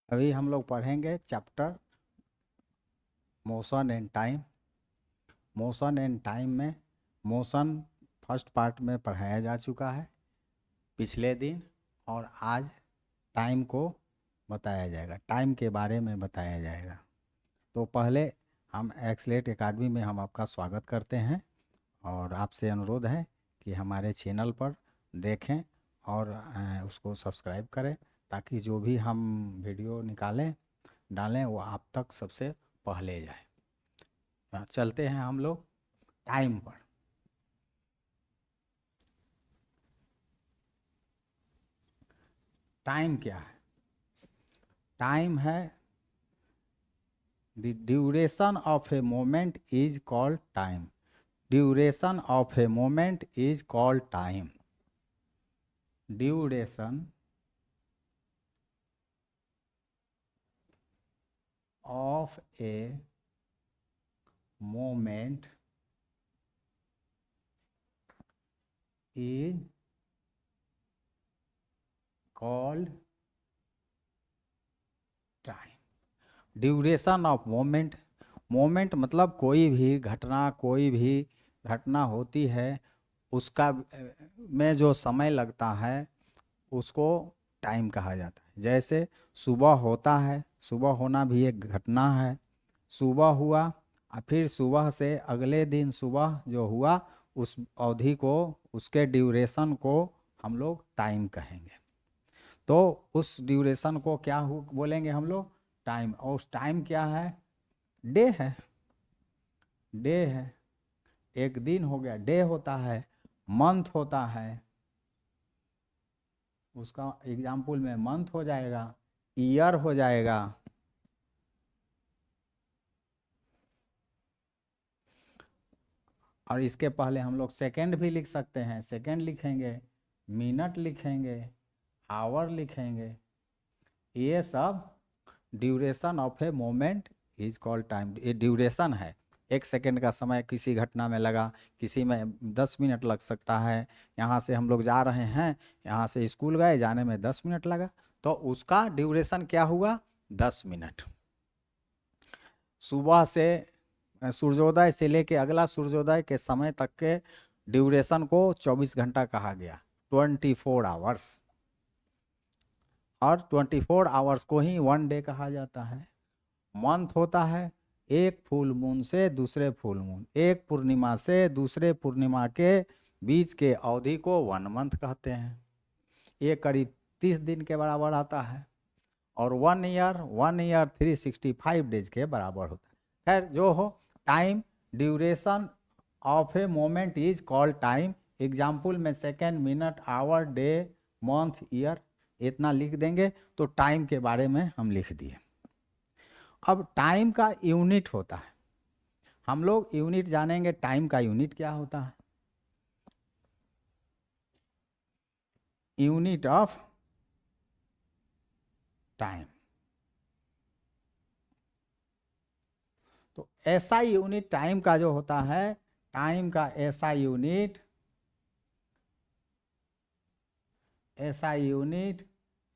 अभी हम लोग पढ़ेंगे chapter motion and time. Motion and time में मोशन फर्स्ट पार्ट में पढ़ाया जा चुका है पिछले दिन, और आज टाइम को बताया जाएगा, टाइम के बारे में बताया जाएगा। तो पहले हम एक्सलेट एकेडमी में हम आपका स्वागत करते हैं और आपसे अनुरोध है कि हमारे चैनल पर देखें और उसको सब्सक्राइब करें, ताकि जो भी हम वीडियो डालें वो आप तक सबसे पहले जाए। चलते हैं हम लोग टाइम पर। टाइम क्या है? टाइम है the duration of a moment is called time. Duration of a moment is called time. Duration of a moment is called time। Duration of moment, moment मतलब कोई भी घटना होती है, उसका में जो समय लगता है उसको टाइम कहा जाता है। जैसे सुबह होता है, सुबह होना भी एक घटना है। सुबह हुआ और फिर सुबह से अगले दिन सुबह जो हुआ उस अवधि को, उसके ड्यूरेशन को हम लोग टाइम कहेंगे। तो उस ड्यूरेशन को क्या बोलेंगे हम लोग? टाइम। और उस टाइम क्या है? डे है। डे है, एक दिन हो गया, डे होता है। मंथ होता है, उसका एग्जाम्पल में मंथ हो जाएगा, ईयर हो जाएगा। और इसके पहले हम लोग सेकेंड भी लिख सकते हैं, सेकेंड लिखेंगे, मिनट लिखेंगे, आवर लिखेंगे। ये सब duration of a moment is called time. ये ड्यूरेशन है। एक सेकेंड का समय किसी घटना में लगा, किसी में 10 मिनट लग सकता है। यहाँ से हम लोग जा रहे हैं, यहाँ से स्कूल गए, जाने में 10 मिनट लगा, तो उसका ड्यूरेशन क्या हुआ? 10 मिनट। सुबह से सूर्योदय से लेके अगला सूर्योदय के समय तक के ड्यूरेशन को 24 घंटा कहा गया, 24 आवर्स। और 24 आवर्स को ही वन डे कहा जाता है। मंथ होता है एक फुल मून से दूसरे फुल मून, एक पूर्णिमा से दूसरे पूर्णिमा के बीच के अवधि को 1 मंथ कहते हैं। ये करीब 30 दिन के बराबर आता है। और 1 ईयर 365 डेज के बराबर होता है। खैर जो हो, time duration of a moment is called time. Example में second, minute, hour, day, month, year, इतना लिख देंगे तो टाइम के बारे में हम लिख दिए। अब टाइम का यूनिट होता है, हम लोग यूनिट जानेंगे। टाइम का यूनिट क्या होता है? Unit of time. तो ऐसा यूनिट टाइम का जो होता है, टाइम का ऐसा यूनिट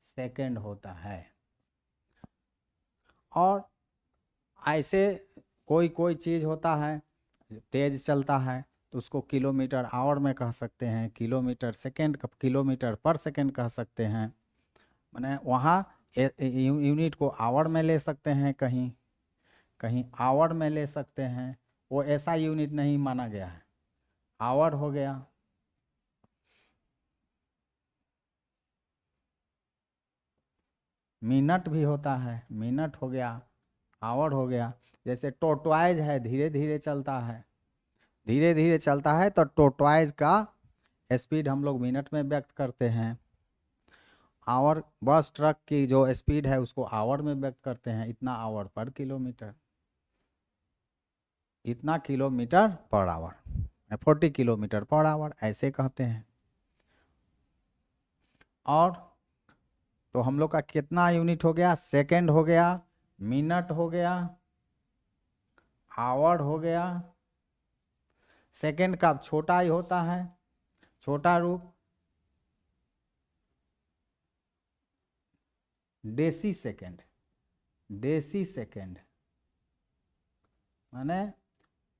सेकंड होता है। और ऐसे कोई चीज़ होता है तेज चलता है तो उसको किलोमीटर आवर में कह सकते हैं, किलोमीटर सेकंड, किलोमीटर पर सेकंड कह सकते हैं। माने वहाँ यूनिट को आवर में ले सकते हैं, कहीं कहीं आवर में ले सकते हैं। वो ऐसा यूनिट नहीं माना गया है। आवर हो गया, मिनट भी होता है, मिनट हो गया, आवर हो गया। जैसे टोटवाइज है, धीरे धीरे चलता है, धीरे धीरे चलता है तो टोटवाइज का स्पीड हम लोग मिनट में व्यक्त करते हैं। आवर, बस ट्रक की जो स्पीड है उसको आवर में व्यक्त करते हैं, इतना आवर पर किलोमीटर, इतना kilometre per hour, 40 kilometre per hour ऐसे कहते हैं। और तो हम लोग का कितना यूनिट हो गया? सेकंड हो गया, मिनट हो गया, आवर हो गया। सेकंड का छोटा ही होता है, छोटा रूप डेसी सेकंड। डेसी सेकेंड, माने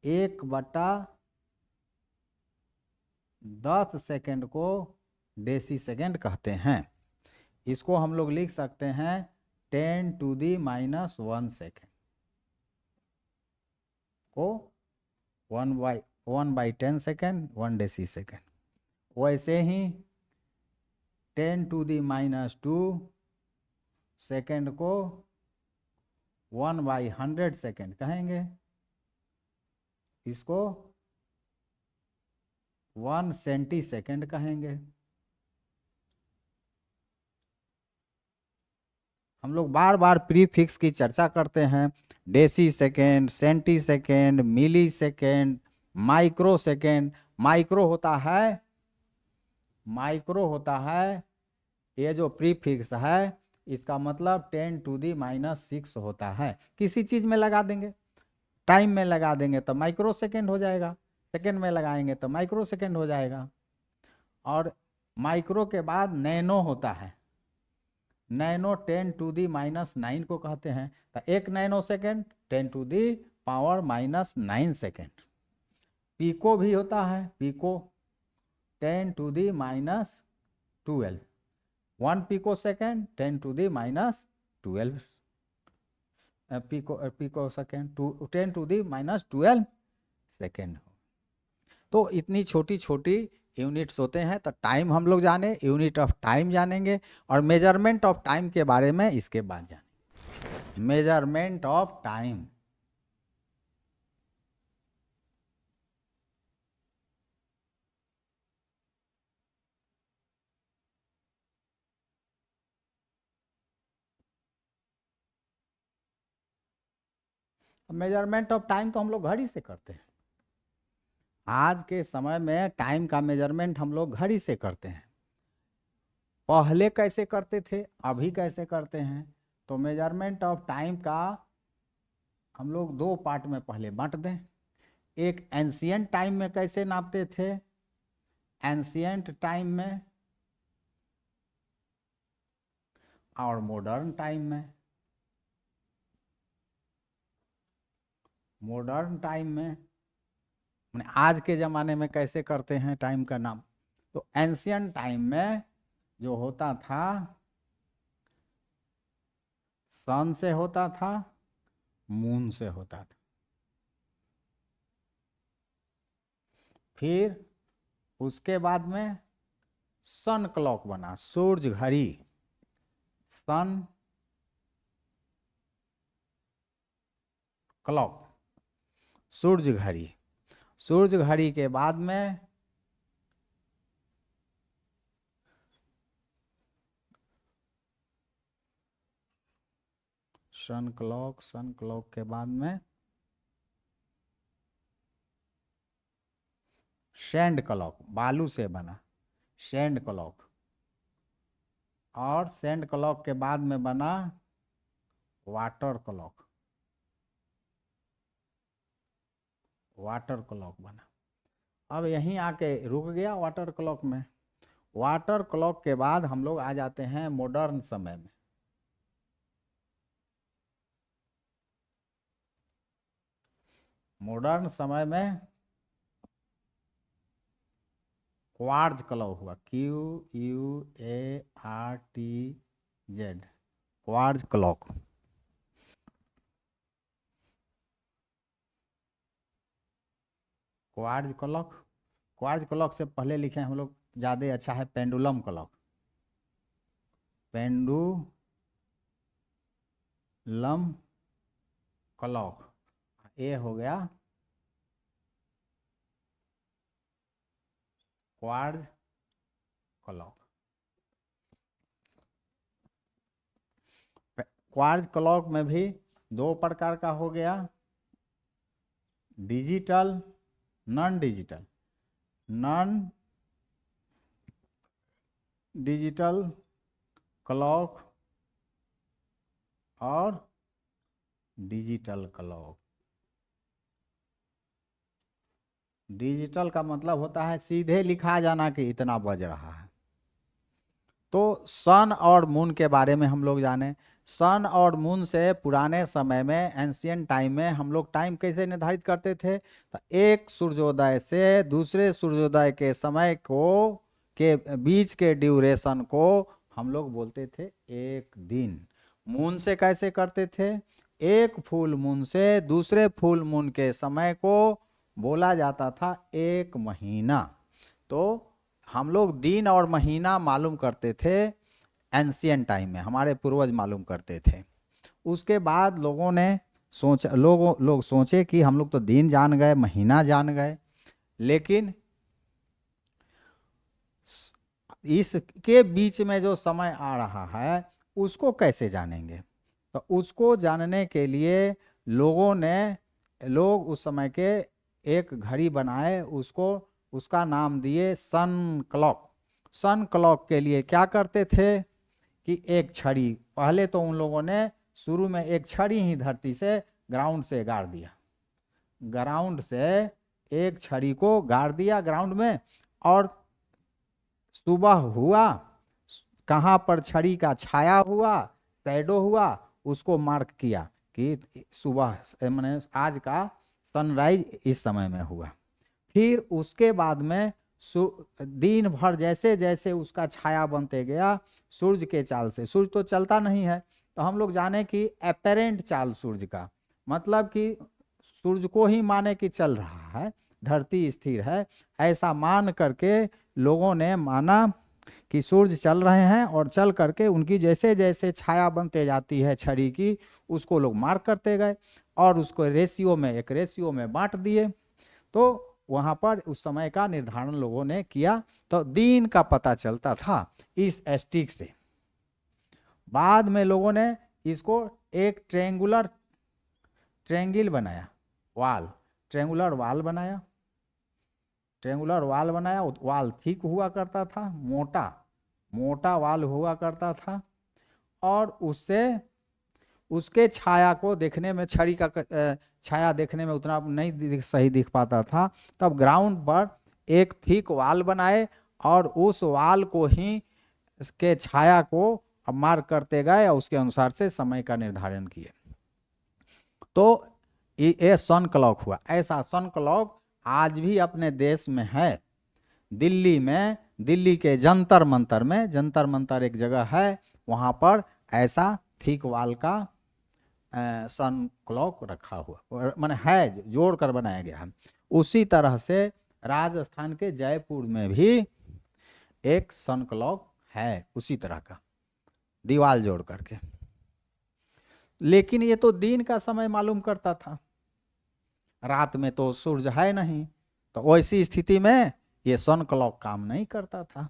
1/10 सेकेंड को डेसी सेकेंड कहते हैं। इसको हम लोग लिख सकते हैं 10⁻⁻1 सेकेंड को 1/10 सेकेंड 1 डेसी सेकेंड। वैसे ही 10⁻² सेकेंड को 1/100 सेकेंड कहेंगे। इसको 1 सेंटी सेकेंड कहेंगे। हम लोग बार बार प्रीफिक्स की चर्चा करते हैं, डेसी सेकेंड, सेंटी सेकेंड, मिली सेकेंड, माइक्रो सेकेंड। माइक्रो होता है ये जो प्रीफिक्स है, इसका मतलब 10⁻⁻6 होता है। किसी चीज में लगा देंगे, टाइम में लगा देंगे तो माइक्रो सेकेंड हो जाएगा, सेकेंड में लगाएंगे तो माइक्रो सेकेंड हो जाएगा। और माइक्रो के बाद नैनो होता है, नैनो 10⁻⁻9 को कहते हैं। तो 1 नैनो सेकेंड 10⁻⁻9 सेकेंड। पीको भी होता है, pico 10⁻12, 1 pico second 10⁻12 pico second 10⁻12 second. तो इतनी छोटी छोटी यूनिट्स होते हैं। तो टाइम हम लोग जाने, यूनिट ऑफ टाइम जानेंगे, और मेजरमेंट ऑफ टाइम के बारे में इसके बाद जानेंगे। Measurement of time, measurement of time तो हम लोग घड़ी से करते हैं। आज के समय में टाइम का मेजरमेंट हम लोग घड़ी से करते हैं। पहले कैसे करते थे, अभी कैसे करते हैं? तो मेजरमेंट ऑफ टाइम का हम लोग 2 पार्ट में पहले बांट दें। एक एंशिएंट टाइम में कैसे नापते थे, एंशिएंट टाइम में, और मॉडर्न टाइम में। मॉडर्न टाइम में आज के ज़माने में कैसे करते हैं टाइम का नाम? तो एंशिएंट टाइम में जो होता था, सन से होता था, मून से होता था। फिर उसके बाद में सन क्लॉक बना, सूरज घड़ी, सन क्लॉक, सूरज घड़ी। सूरज घड़ी के बाद में सन क्लॉक, सन क्लॉक के बाद में सैंड क्लॉक, बालू से बना सैंड क्लॉक, और सैंड क्लॉक के बाद में बना वाटर क्लॉक, वाटर क्लॉक बना। अब यहीं आके रुक गया वाटर क्लॉक में। वाटर क्लॉक के बाद हम लोग आ जाते हैं मॉडर्न समय में। मॉडर्न समय में क्वार्ट्ज क्लॉक हुआ, QUARTZ, quartz clock. Quartz clock, quartz clock से पहले लिखे हम लोग, ज़्यादा अच्छा है पेंडुलम क्लॉक, पेंडुलम क्लॉक। ये हो गया क्वार्ट्ज क्लॉक। क्वार्ट्ज क्लॉक में भी 2 प्रकार का हो गया, digital, non digital. Non digital clock और डिजिटल क्लॉक। डिजिटल का मतलब होता है सीधे लिखा जाना कि इतना बज रहा है। तो सन और मून के बारे में हम लोग जाने। सन और मून से पुराने समय में, एंशियंट टाइम में हम लोग टाइम कैसे निर्धारित करते थे? तो एक सूर्योदय से दूसरे सूर्योदय के समय को के बीच के ड्यूरेशन को हम लोग बोलते थे एक दिन। मून से कैसे करते थे? एक फुल मून से दूसरे फुल मून के समय को बोला जाता था एक महीना। तो हम लोग दिन और महीना मालूम करते थे एंशियंट टाइम में, हमारे पूर्वज मालूम करते थे। उसके बाद लोगों ने लोग सोचे कि हम लोग तो दिन जान गए, महीना जान गए, लेकिन इसके बीच में जो समय आ रहा है उसको कैसे जानेंगे? तो उसको जानने के लिए लोग उस समय के एक घड़ी बनाए, उसका नाम दिए सन क्लॉक। सन क्लॉक के लिए क्या करते थे कि एक छड़ी, पहले तो उन लोगों ने शुरू में एक छड़ी ही धरती से ग्राउंड से गाड़ दिया, ग्राउंड से एक छड़ी को गाड़ दिया ग्राउंड में, और सुबह हुआ, कहाँ पर छड़ी का छाया हुआ, शैडो हुआ, उसको मार्क किया कि सुबह मैंने आज का सनराइज इस समय में हुआ। फिर उसके बाद में दिन भर जैसे जैसे उसका छाया बनते गया सूर्य के चाल से, सूर्य तो चलता नहीं है, तो हम लोग जाने कि एपेरेंट चाल सूर्य का मतलब कि सूर्य को ही माने कि चल रहा है, धरती स्थिर है, ऐसा मान करके लोगों ने माना कि सूर्य चल रहे हैं, और चल करके उनकी जैसे जैसे छाया बनते जाती है छड़ी की, उसको लोग मार्क करते गए और उसको एक रेशियो में बांट दिए। तो वहां पर उस समय का निर्धारण लोगों ने किया, तो दिन का पता चलता था इस स्टिक से। बाद में लोगों ने इसको एक ट्रेंगल बनाया, ट्रेंगुलर वाल बनाया, वाल थिक हुआ करता था, मोटा वाल हुआ करता था, और उसके छाया को देखने में, छड़ी का छाया देखने में उतना नहीं सही दिख पाता था, तब ग्राउंड पर एक थिक वाल बनाए और उस वाल को ही इसके छाया को मार्क करते गए और उसके अनुसार से समय का निर्धारण किए। तो ये सन क्लॉक हुआ। ऐसा सन क्लॉक आज भी अपने देश में है, दिल्ली में, दिल्ली के जंतर मंतर एक जगह है, वहाँ पर ऐसा थिक वाल का सन क्लॉक रखा हुआ, माने है, जोड़ कर बनाया गया है। उसी तरह से राजस्थान के जयपुर में भी एक सन क्लॉक है, उसी तरह का दीवार जोड़ करके। लेकिन ये तो दिन का समय मालूम करता था, रात में तो सूरज है नहीं, तो वैसी स्थिति में ये सन क्लॉक काम नहीं करता था।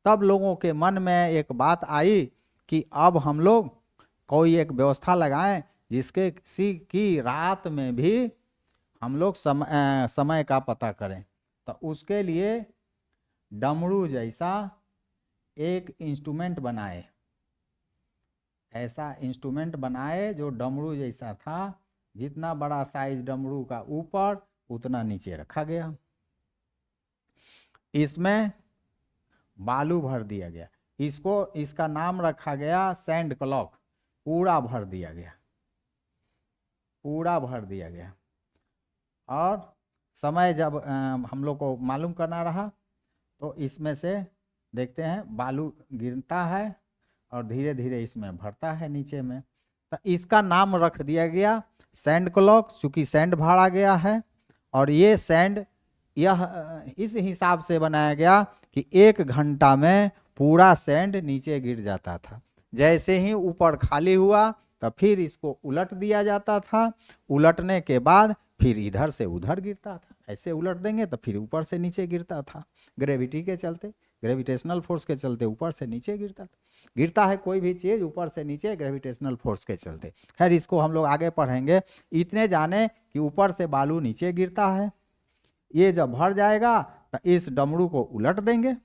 तब लोगों के मन में एक बात आई कि अब हम लोग कोई एक व्यवस्था लगाएं जिसके की रात में भी हम लोग समय का पता करें। तो उसके लिए डमरू जैसा एक इंस्ट्रूमेंट बनाए, ऐसा इंस्ट्रूमेंट बनाए जो डमरू जैसा था, जितना बड़ा साइज डमरू का ऊपर उतना नीचे रखा गया, इसमें बालू भर दिया गया, इसका नाम रखा गया सैंड क्लॉक, पूरा भर दिया गया। और समय जब हम लोग को मालूम करना रहा तो इसमें से देखते हैं बालू गिरता है और धीरे धीरे इसमें भरता है नीचे में, तो इसका नाम रख दिया गया सैंड क्लॉक, चूंकि सैंड भरा गया है। और ये सैंड इस हिसाब से बनाया गया कि 1 घंटा में पूरा सैंड नीचे गिर जाता था। जैसे ही ऊपर खाली हुआ तो फिर इसको उलट दिया जाता था, उलटने के बाद फिर इधर से उधर गिरता था, ऐसे उलट देंगे तो फिर ऊपर से नीचे गिरता था, ग्रेविटी के चलते, ग्रेविटेशनल फोर्स के चलते ऊपर से नीचे गिरता है कोई भी चीज़ ऊपर से नीचे ग्रेविटेशनल फोर्स के चलते। खैर इसको हम लोग आगे पढ़ेंगे। इतने जाने कि ऊपर से बालू नीचे गिरता है, ये जब भर जाएगा तो इस डमरू को उलट देंगे,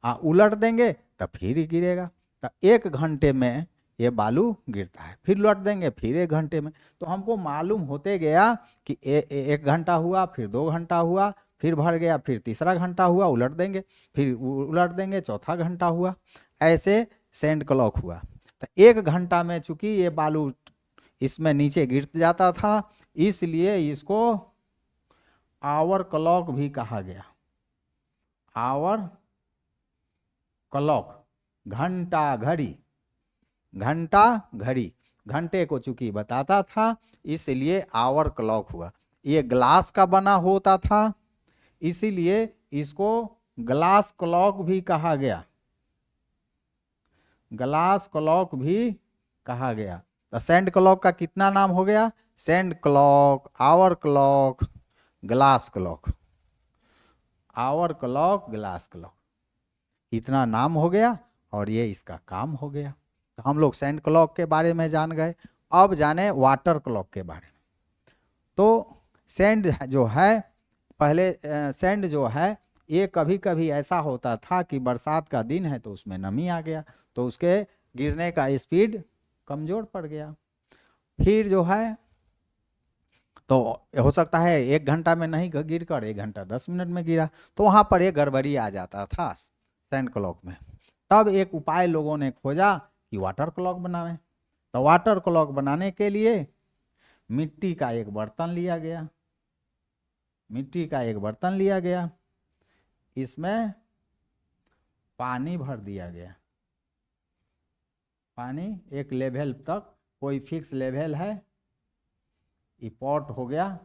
उलट देंगे तो फिर ही गिरेगा, तो 1 घंटे में ये बालू गिरता है, फिर लौट देंगे फिर 1 घंटे में। तो हमको मालूम होते गया कि 1 घंटा हुआ, फिर 2 घंटा हुआ, फिर भर गया, फिर तीसरा घंटा हुआ, उलट देंगे, फिर उलट देंगे, चौथा घंटा हुआ, ऐसे सैंड क्लॉक हुआ। तो 1 घंटा में चूंकि ये बालू इसमें नीचे गिर जाता था, इसलिए इसको आवर क्लॉक भी कहा गया। आवर क्लॉक, घंटा घड़ी, घंटा घड़ी, घंटे को चूंकि बताता था इसलिए आवर क्लॉक हुआ। ये ग्लास का बना होता था इसीलिए इसको ग्लास क्लॉक भी कहा गया, ग्लास क्लॉक भी कहा गया। तो सैंड क्लॉक का कितना नाम हो गया? Sand clock, hour clock, glass clock, hour clock, glass clock, इतना नाम हो गया और ये इसका काम हो गया। तो हम लोग सैंड क्लॉक के बारे में जान गए। अब जाने वाटर क्लॉक के बारे में। तो सैंड जो है, पहले सैंड जो है ये कभी कभी ऐसा होता था कि बरसात का दिन है तो उसमें नमी आ गया तो उसके गिरने का स्पीड कमजोर पड़ गया। फिर जो है तो हो सकता है 1 घंटा में नहीं गिर कर 1 घंटा 10 मिनट में गिरा, तो वहां पर एक गड़बड़ी आ जाता था सैंड क्लॉक में। तब एक उपाय लोगों ने खोजा कि वाटर क्लॉक बनावें। तो वाटर क्लॉक बनाने के लिए मिट्टी का एक बर्तन लिया गया, मिट्टी का एक बर्तन लिया गया, इसमें पानी भर दिया गया। पानी एक लेवल तक, कोई फिक्स लेवल है, ये पॉट हो गया,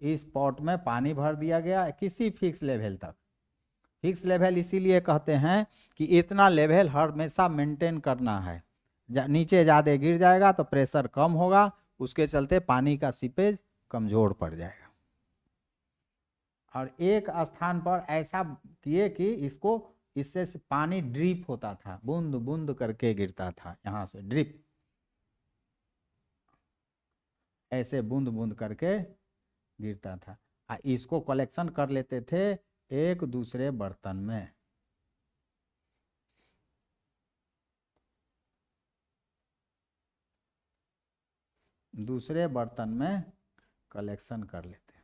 इस पॉट में पानी भर दिया गया किसी फिक्स लेवल तक। फिक्स लेवल इसीलिए कहते हैं कि इतना लेवल हमेशा मेंटेन करना है, नीचे ज़्यादा गिर जाएगा तो प्रेशर कम होगा, उसके चलते पानी का सीपेज कमजोर पड़ जाएगा। और एक स्थान पर ऐसा किए कि इससे पानी ड्रिप होता था, बूंद बूंद करके गिरता था, यहाँ से ड्रिप, ऐसे बूंद बूंद करके गिरता था। इसको कलेक्शन कर लेते थे एक दूसरे बर्तन में। दूसरे बर्तन में कलेक्शन कर लेते।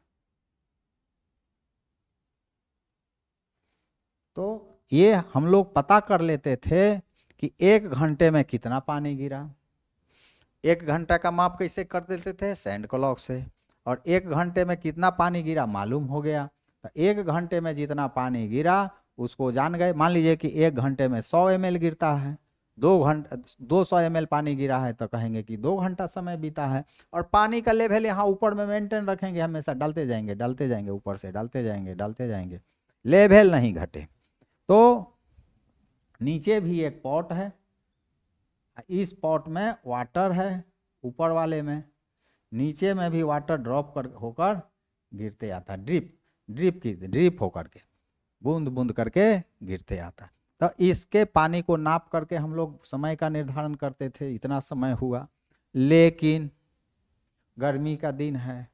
तो ये हम लोग पता कर लेते थे कि 1 घंटे में कितना पानी गिरा। 1 घंटा का माप कैसे कर देते थे? सैंड क्लॉक से। और 1 घंटे में कितना पानी गिरा मालूम हो गया। तो 1 घंटे में जितना पानी गिरा उसको जान गए। मान लीजिए कि 1 घंटे में 100 ml गिरता है, 200 ml पानी गिरा है तो कहेंगे कि 2 घंटा समय बीता है। और पानी का लेवल यहाँ ऊपर में मेंटेन रखेंगे, हमेशा डालते जाएंगे, ऊपर से डालते जाएंगे, लेवल नहीं घटे। तो नीचे भी एक पॉट है, इस पॉट में वाटर है, ऊपर वाले में, नीचे में भी वाटर ड्रॉप होकर गिरते आता, ड्रिप होकर के बूंद बूंद करके गिरते आता। तो इसके पानी को नाप करके हम लोग समय का निर्धारण करते थे, इतना समय हुआ। लेकिन गर्मी का दिन है,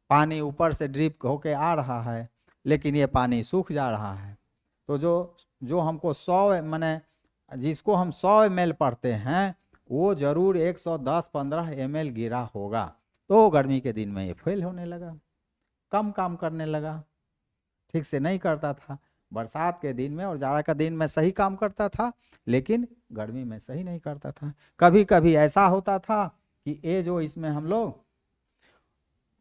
पानी ऊपर से ड्रिप होके आ रहा है लेकिन ये पानी सूख जा रहा है। तो जो हमको 100 माने जिसको हम 100 ml पढ़ते हैं वो जरूर 110-15 ml गिरा होगा। तो गर्मी के दिन में ये फेल होने लगा, कम काम करने लगा, ठीक से नहीं करता था। बरसात के दिन में और जाड़ा का दिन में सही काम करता था लेकिन गर्मी में सही नहीं करता था। कभी कभी ऐसा होता था कि ये जो इसमें हम लोग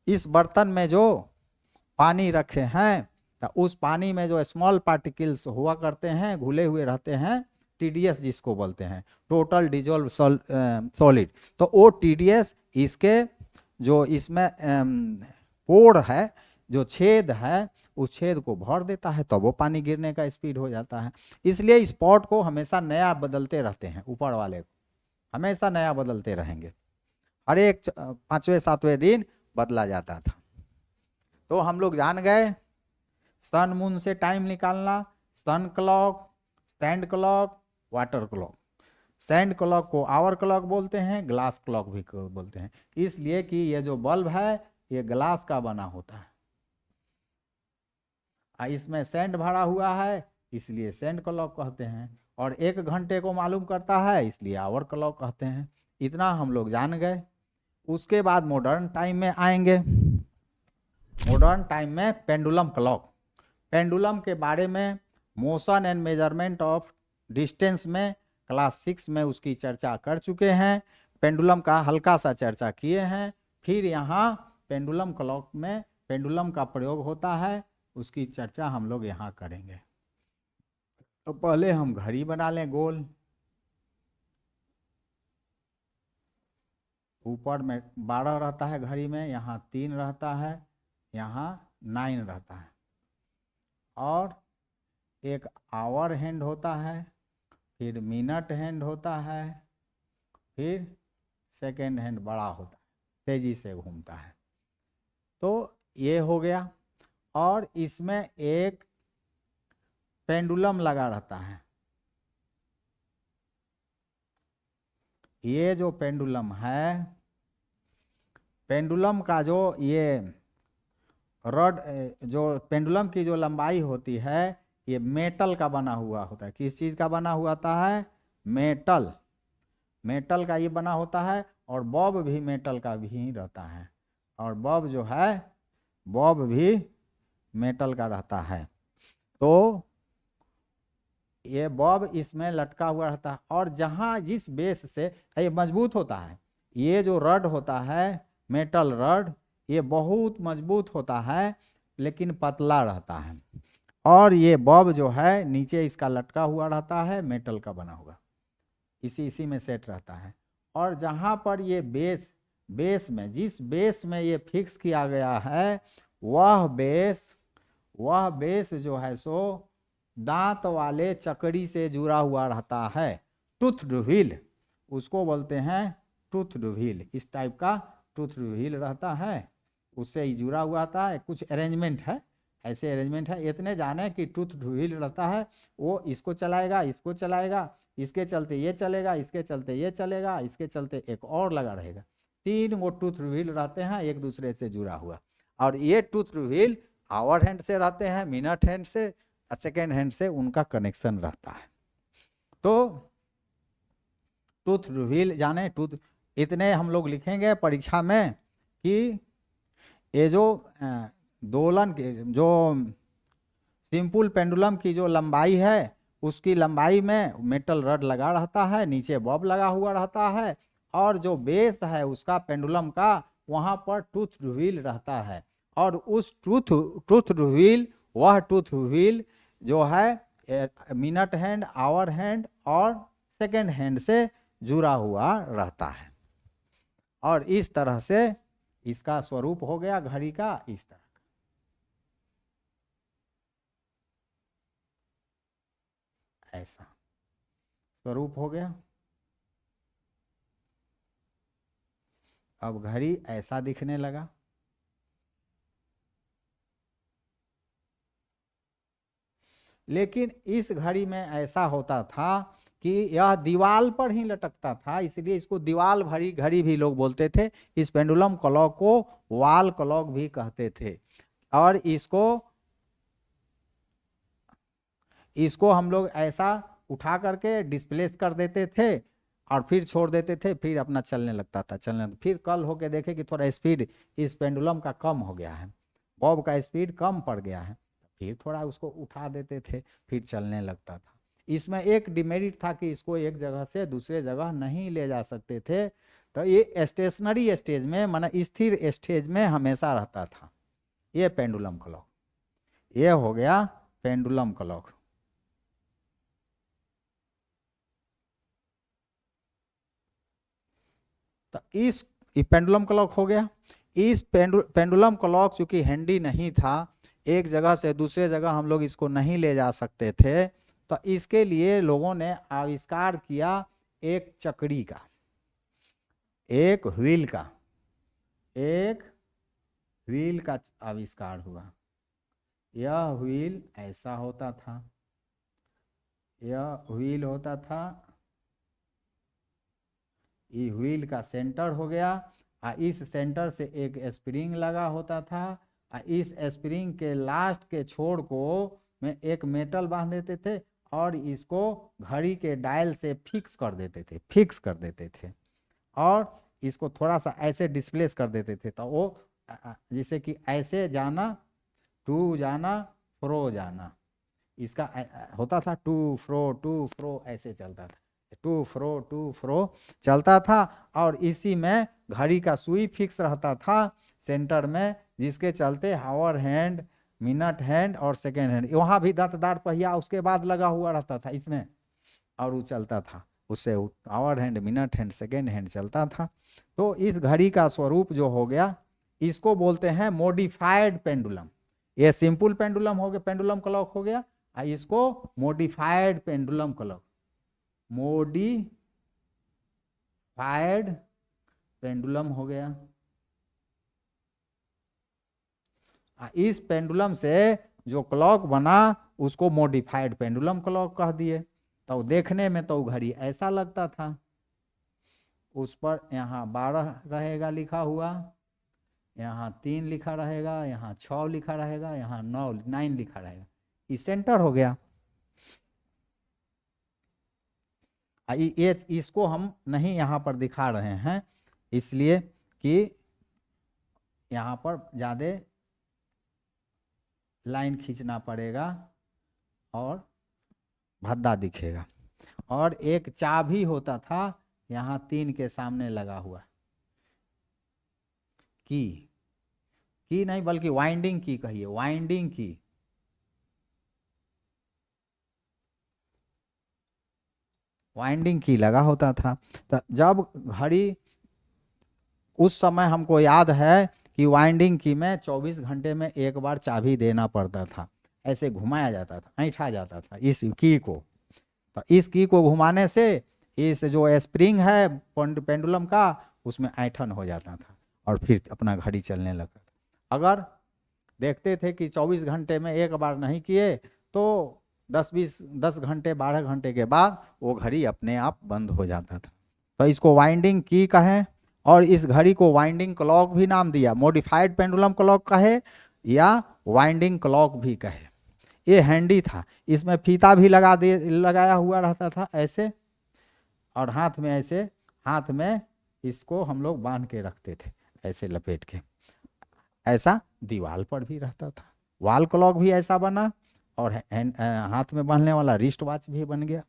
इस बर्तन में जो पानी रखे हैं तो उस पानी में जो स्मॉल पार्टिकल्स हुआ करते हैं, घुले हुए रहते हैं, TDS जिसको बोलते हैं, टोटल डिजोल्व सॉलिड। तो वो TDS इसके जो इसमें पोर है, जो छेद है, उस छेद को भर देता है तो वो पानी गिरने का स्पीड हो जाता है। इसलिए इस पॉट को हमेशा नया बदलते रहते हैं, ऊपर वाले को हमेशा नया बदलते रहेंगे, हर एक 5वें-7वें दिन बदला जाता था। तो हम लोग जान गए सन मून से टाइम निकालना, sun clock, sand clock, water clock. Sand clock को आवर क्लॉक बोलते हैं, ग्लास क्लॉक भी बोलते हैं, इसलिए कि ये जो बल्ब है ये ग्लास का बना होता है, इसमें सैंड भरा हुआ है इसलिए सैंड क्लॉक कहते हैं। और 1 घंटे को मालूम करता है इसलिए आवर क्लॉक कहते हैं। इतना हम लोग जान गए। उसके बाद मॉडर्न टाइम में आएंगे। मॉडर्न टाइम में पेंडुलम क्लॉक, पेंडुलम के बारे में motion and measurement of distance में क्लास 6 में उसकी चर्चा कर चुके हैं, पेंडुलम का हल्का सा चर्चा किए हैं। फिर यहाँ पेंडुलम क्लॉक में पेंडुलम का प्रयोग होता है, उसकी चर्चा हम लोग यहाँ करेंगे। तो पहले हम घड़ी बना लें गोल। ऊपर में 12 रहता है घड़ी में, यहाँ 3 रहता है, यहाँ 9 रहता है। और एक आवर हैंड होता है, फिर मिनट हैंड होता है, फिर सेकेंड हैंड बड़ा होता है, तेजी से घूमता है। तो ये हो गया। और इसमें एक पेंडुलम लगा रहता है। ये जो पेंडुलम है, पेंडुलम का जो ये रॉड, जो पेंडुलम की जो लंबाई होती है, ये मेटल का बना हुआ होता है। किस चीज़ का बना हुआ होता है? मेटल। मेटल का ये बना होता है। और बॉब भी मेटल का भी रहता है। और बॉब जो है, बॉब भी मेटल का रहता है। तो ये बॉब इसमें लटका हुआ रहता है। और जहाँ जिस बेस से ये मजबूत होता है, ये जो रड होता है, मेटल रड, ये बहुत मजबूत होता है लेकिन पतला रहता है। और ये बॉब जो है नीचे इसका लटका हुआ रहता है, मेटल का बना हुआ, इसी में सेट रहता है। और जहाँ पर ये बेस में, जिस बेस में ये फिक्स किया गया है, वह बेस जो है सो दांत वाले चकड़ी से जुड़ा हुआ रहता है। टूथ व्हील उसको बोलते हैं, टूथ व्हील। इस टाइप का टूथ व्हील रहता है, उससे ही जुड़ा हुआ आता है। कुछ अरेंजमेंट है, ऐसे अरेंजमेंट है। इतने जाने कि टूथ व्हील रहता है, वो इसको चलाएगा, इसको चलाएगा, इसके चलते ये चलेगा, इसके चलते ये चलेगा, इसके चलते एक और लगा रहेगा। 3 वो टूथ व्हील रहते हैं एक दूसरे से जुड़ा हुआ। और ये टूथ व्हील आवर हैंड से रहते हैं, मिनट हैंड से, सेकेंड हैंड से उनका कनेक्शन रहता है। तो टूथ व्हील जाने, टूथ, इतने हम लोग लिखेंगे परीक्षा में कि ये जो दोलन के, जो सिंपल पेंडुलम की जो लंबाई है, उसकी लंबाई में मेटल रड लगा रहता है, नीचे बॉब लगा हुआ रहता है। और जो बेस है उसका पेंडुलम का, वहाँ पर टूथ व्हील रहता है। और उस टूथ व्हील, वह टूथ व्हील जो है मिनट हैंड, आवर हैंड और सेकेंड हैंड से जुड़ा हुआ रहता है। और इस तरह से इसका स्वरूप हो गया घड़ी का, इस तरह का ऐसा स्वरूप हो गया। अब घड़ी ऐसा दिखने लगा। लेकिन इस घड़ी में ऐसा होता था कि यह दीवाल पर ही लटकता था, इसलिए इसको दीवाल भरी घड़ी भी लोग बोलते थे। इस पेंडुलम क्लॉक को वॉल क्लॉक भी कहते थे। और इसको हम लोग ऐसा उठा करके डिस्प्लेस कर देते थे और फिर छोड़ देते थे, फिर अपना चलने लगता था। फिर कल होके देखे कि थोड़ा स्पीड इस पेंडुलम का कम हो गया है, बॉब का स्पीड कम पड़ गया है, फिर थोड़ा उसको उठा देते थे, फिर चलने लगता था। इसमें एक डिमेरिट था कि इसको एक जगह से दूसरे जगह नहीं ले जा सकते थे। तो ये स्टेशनरी स्टेज में, माना स्थिर स्टेज में हमेशा रहता था ये पेंडुलम क्लॉक। ये हो गया पेंडुलम क्लॉक। तो इस पेंडुलम क्लॉक हो गया। इस पेंडुलम क्लॉक चूंकि हैंडी नहीं था, एक जगह से दूसरे जगह हम लोग इसको नहीं ले जा सकते थे, तो इसके लिए लोगों ने आविष्कार किया एक चक्री का, एक व्हील का, एक व्हील का आविष्कार हुआ। यह व्हील ऐसा होता था, यह व्हील होता था, ये व्हील का सेंटर हो गया। इस सेंटर से एक स्प्रिंग लगा होता था। इस स्प्रिंग के लास्ट के छोर को में एक मेटल बांध देते थे और इसको घड़ी के डायल से फिक्स कर देते थे और इसको थोड़ा सा ऐसे डिस्प्लेस कर देते थे। तो वो जैसे कि ऐसे जाना, टू जाना, फ्रो जाना, इसका होता था टू फ्रो ऐसे चलता था। टू फ्रो चलता था, और इसी में घड़ी का सुई फिक्स रहता था सेंटर में, जिसके चलते हावर हैंड, मिनट हैंड और सेकेंड हैंड, वहां भी दांतदार पहिया उसके बाद लगा हुआ रहता था इसमें, और वो चलता था उससे, hour hand, minute hand, second hand चलता था। तो इस घड़ी का स्वरूप जो हो गया, इसको बोलते हैं मॉडिफाइड पेंडुलम। ये सिंपल पेंडुलम हो गया, पेंडुलम क्लॉक हो गया, इसको modified pendulum clock, modified pendulum हो गया। इस पेंडुलम से जो क्लॉक बना उसको मॉडिफाइड पेंडुलम क्लॉक कह दिए। तो देखने में तो घड़ी ऐसा लगता था, उस पर यहाँ 12 रहेगा लिखा हुआ, यहाँ 3 लिखा रहेगा, यहाँ 6 लिखा रहेगा, यहाँ 9 लिखा रहेगा, ये सेंटर हो गया। ये इसको हम नहीं यहाँ पर दिखा रहे हैं, इसलिए कि यहाँ पर ज़्यादा लाइन खींचना पड़ेगा और भद्दा दिखेगा। और एक चाबी होता था यहाँ 3 के सामने लगा हुआ, की नहीं बल्कि वाइंडिंग की कहिए, वाइंडिंग की, वाइंडिंग की लगा होता था। तो जब घड़ी, उस समय हमको याद है कि वाइंडिंग की में 24 घंटे में एक बार चाबी देना पड़ता था, ऐसे घुमाया जाता था, ऐंठा जाता था इस की को। तो इस की को घुमाने से इस जो स्प्रिंग है पेंडुलम का, उसमें ऐंठन हो जाता था और फिर अपना घड़ी चलने लगता था। अगर देखते थे कि 24 घंटे में एक बार नहीं किए तो 10 घंटे 12 घंटे के बाद वो घड़ी अपने आप बंद हो जाता था। तो इसको वाइंडिंग की कहें, और इस घड़ी को वाइंडिंग क्लॉक भी नाम दिया, मॉडिफाइड पेंडुलम क्लॉक कहे या वाइंडिंग क्लॉक भी कहे। ये हैंडी था, इसमें फीता भी लगाया हुआ रहता था ऐसे, और हाथ में ऐसे, हाथ में इसको हम लोग बांध के रखते थे ऐसे लपेट के, ऐसा दीवार पर भी रहता था। वॉल क्लॉक भी ऐसा बना, और हाथ में बांधने वाला रिस्ट वॉच भी बन गया।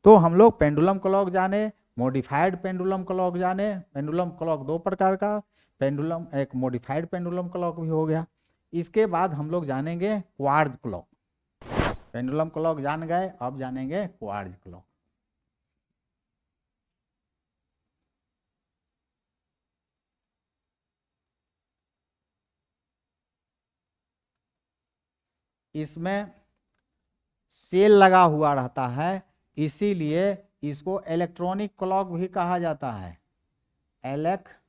तो हम लोग पेंडुलम क्लॉक जाने, मॉडिफाइड पेंडुलम क्लॉक जाने। पेंडुलम क्लॉक 2 प्रकार का, पेंडुलम एक मॉडिफाइड पेंडुलम क्लॉक भी हो गया। इसके बाद हम लोग जानेंगे क्वार्ट्ज क्लॉक। पेंडुलम क्लॉक जान गए, अब जानेंगे क्वार्ट्ज क्लॉक। इसमें सेल लगा हुआ रहता है, इसीलिए इसको इलेक्ट्रॉनिक क्लॉक भी कहा जाता है, इलेक्ट्रॉनिक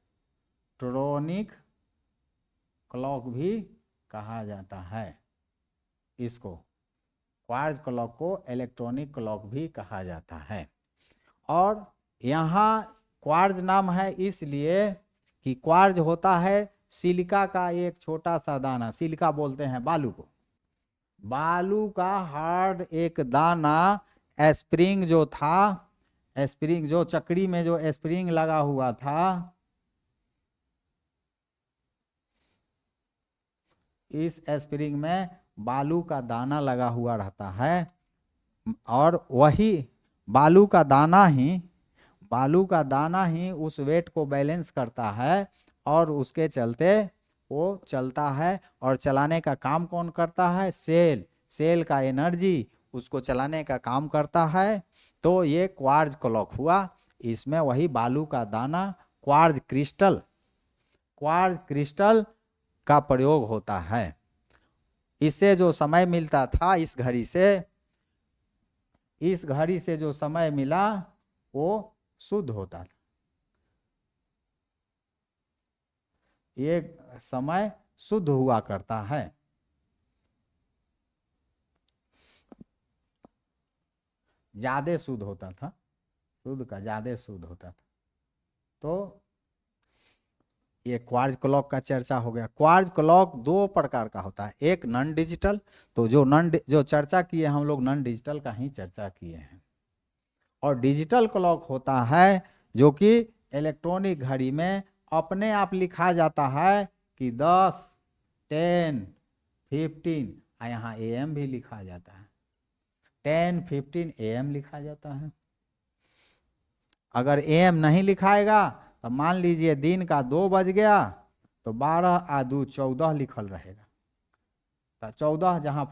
क्लॉक भी कहा जाता है। इसको क्वार्ट्ज क्लॉक को इलेक्ट्रॉनिक क्लॉक भी कहा जाता है। और यहाँ क्वार्ट्ज नाम है इसलिए कि क्वार्ट्ज होता है सिलिका का एक छोटा सा दाना, सिलिका बोलते हैं बालू को, बालू का हार्ड एक दाना, स्प्रिंग जो था, स्प्रिंग जो चक्री में जो स्प्रिंग लगा हुआ था, इस स्प्रिंग में बालू का दाना लगा हुआ रहता है, और वही बालू का दाना ही उस वेट को बैलेंस करता है, और उसके चलते वो चलता है। और चलाने का काम कौन करता है? सेल का एनर्जी उसको चलाने का काम करता है। तो ये क्वार्ट्ज क्लॉक हुआ, इसमें वही बालू का दाना, क्वार्ट्ज क्रिस्टल का प्रयोग होता है। इससे जो समय मिलता था, इस घड़ी से जो समय मिला वो शुद्ध होता था, ये समय शुद्ध हुआ करता है। ज्यादा शुद्ध होता था, शुद्ध का ज्यादा शुद्ध होता था। तो ये क्वार्ट्ज क्लॉक का चर्चा हो गया। क्वार्ट्ज क्लॉक 2 प्रकार का होता है, एक नॉन डिजिटल, तो जो चर्चा किए हम लोग नॉन डिजिटल का ही चर्चा किए हैं। और डिजिटल क्लॉक होता है जो कि इलेक्ट्रॉनिक घड़ी में अपने आप लिखा जाता है कि 10, 10, 15, यहाँ AM भी लिखा जाता है, 10, 15 AM लिखा जाता है। अगर AM नहीं लिखाएगा तो मान लीजिए दिन का 2 बज गया तो 12 आ 2 14 लिखल रहेगा। तो 14 जहाँ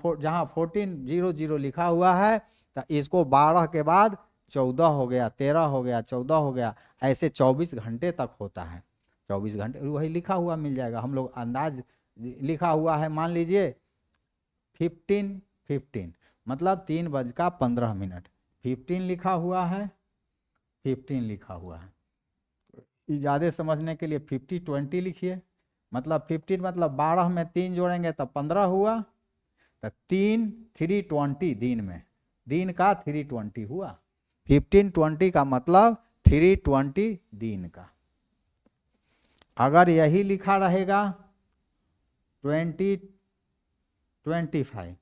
1400 लिखा हुआ है तो इसको 12 के बाद 14 हो गया, 13 हो गया, 14 हो गया, ऐसे 24 घंटे तक होता है। 24 घंटे वही लिखा हुआ मिल जाएगा। हम लोग अंदाज लिखा हुआ है, मान लीजिए 15 मतलब 3:15। 15 लिखा हुआ है, 15 लिखा हुआ है। ज़्यादा समझने के लिए 50-20 लिखिए। मतलब 15 मतलब 12 में 3 जोड़ेंगे तब 15 हुआ, तो 3 दिन में, दिन का 320 हुआ। 15-20 का मतलब 320 दिन का। अगर यही लिखा रहेगा 20-25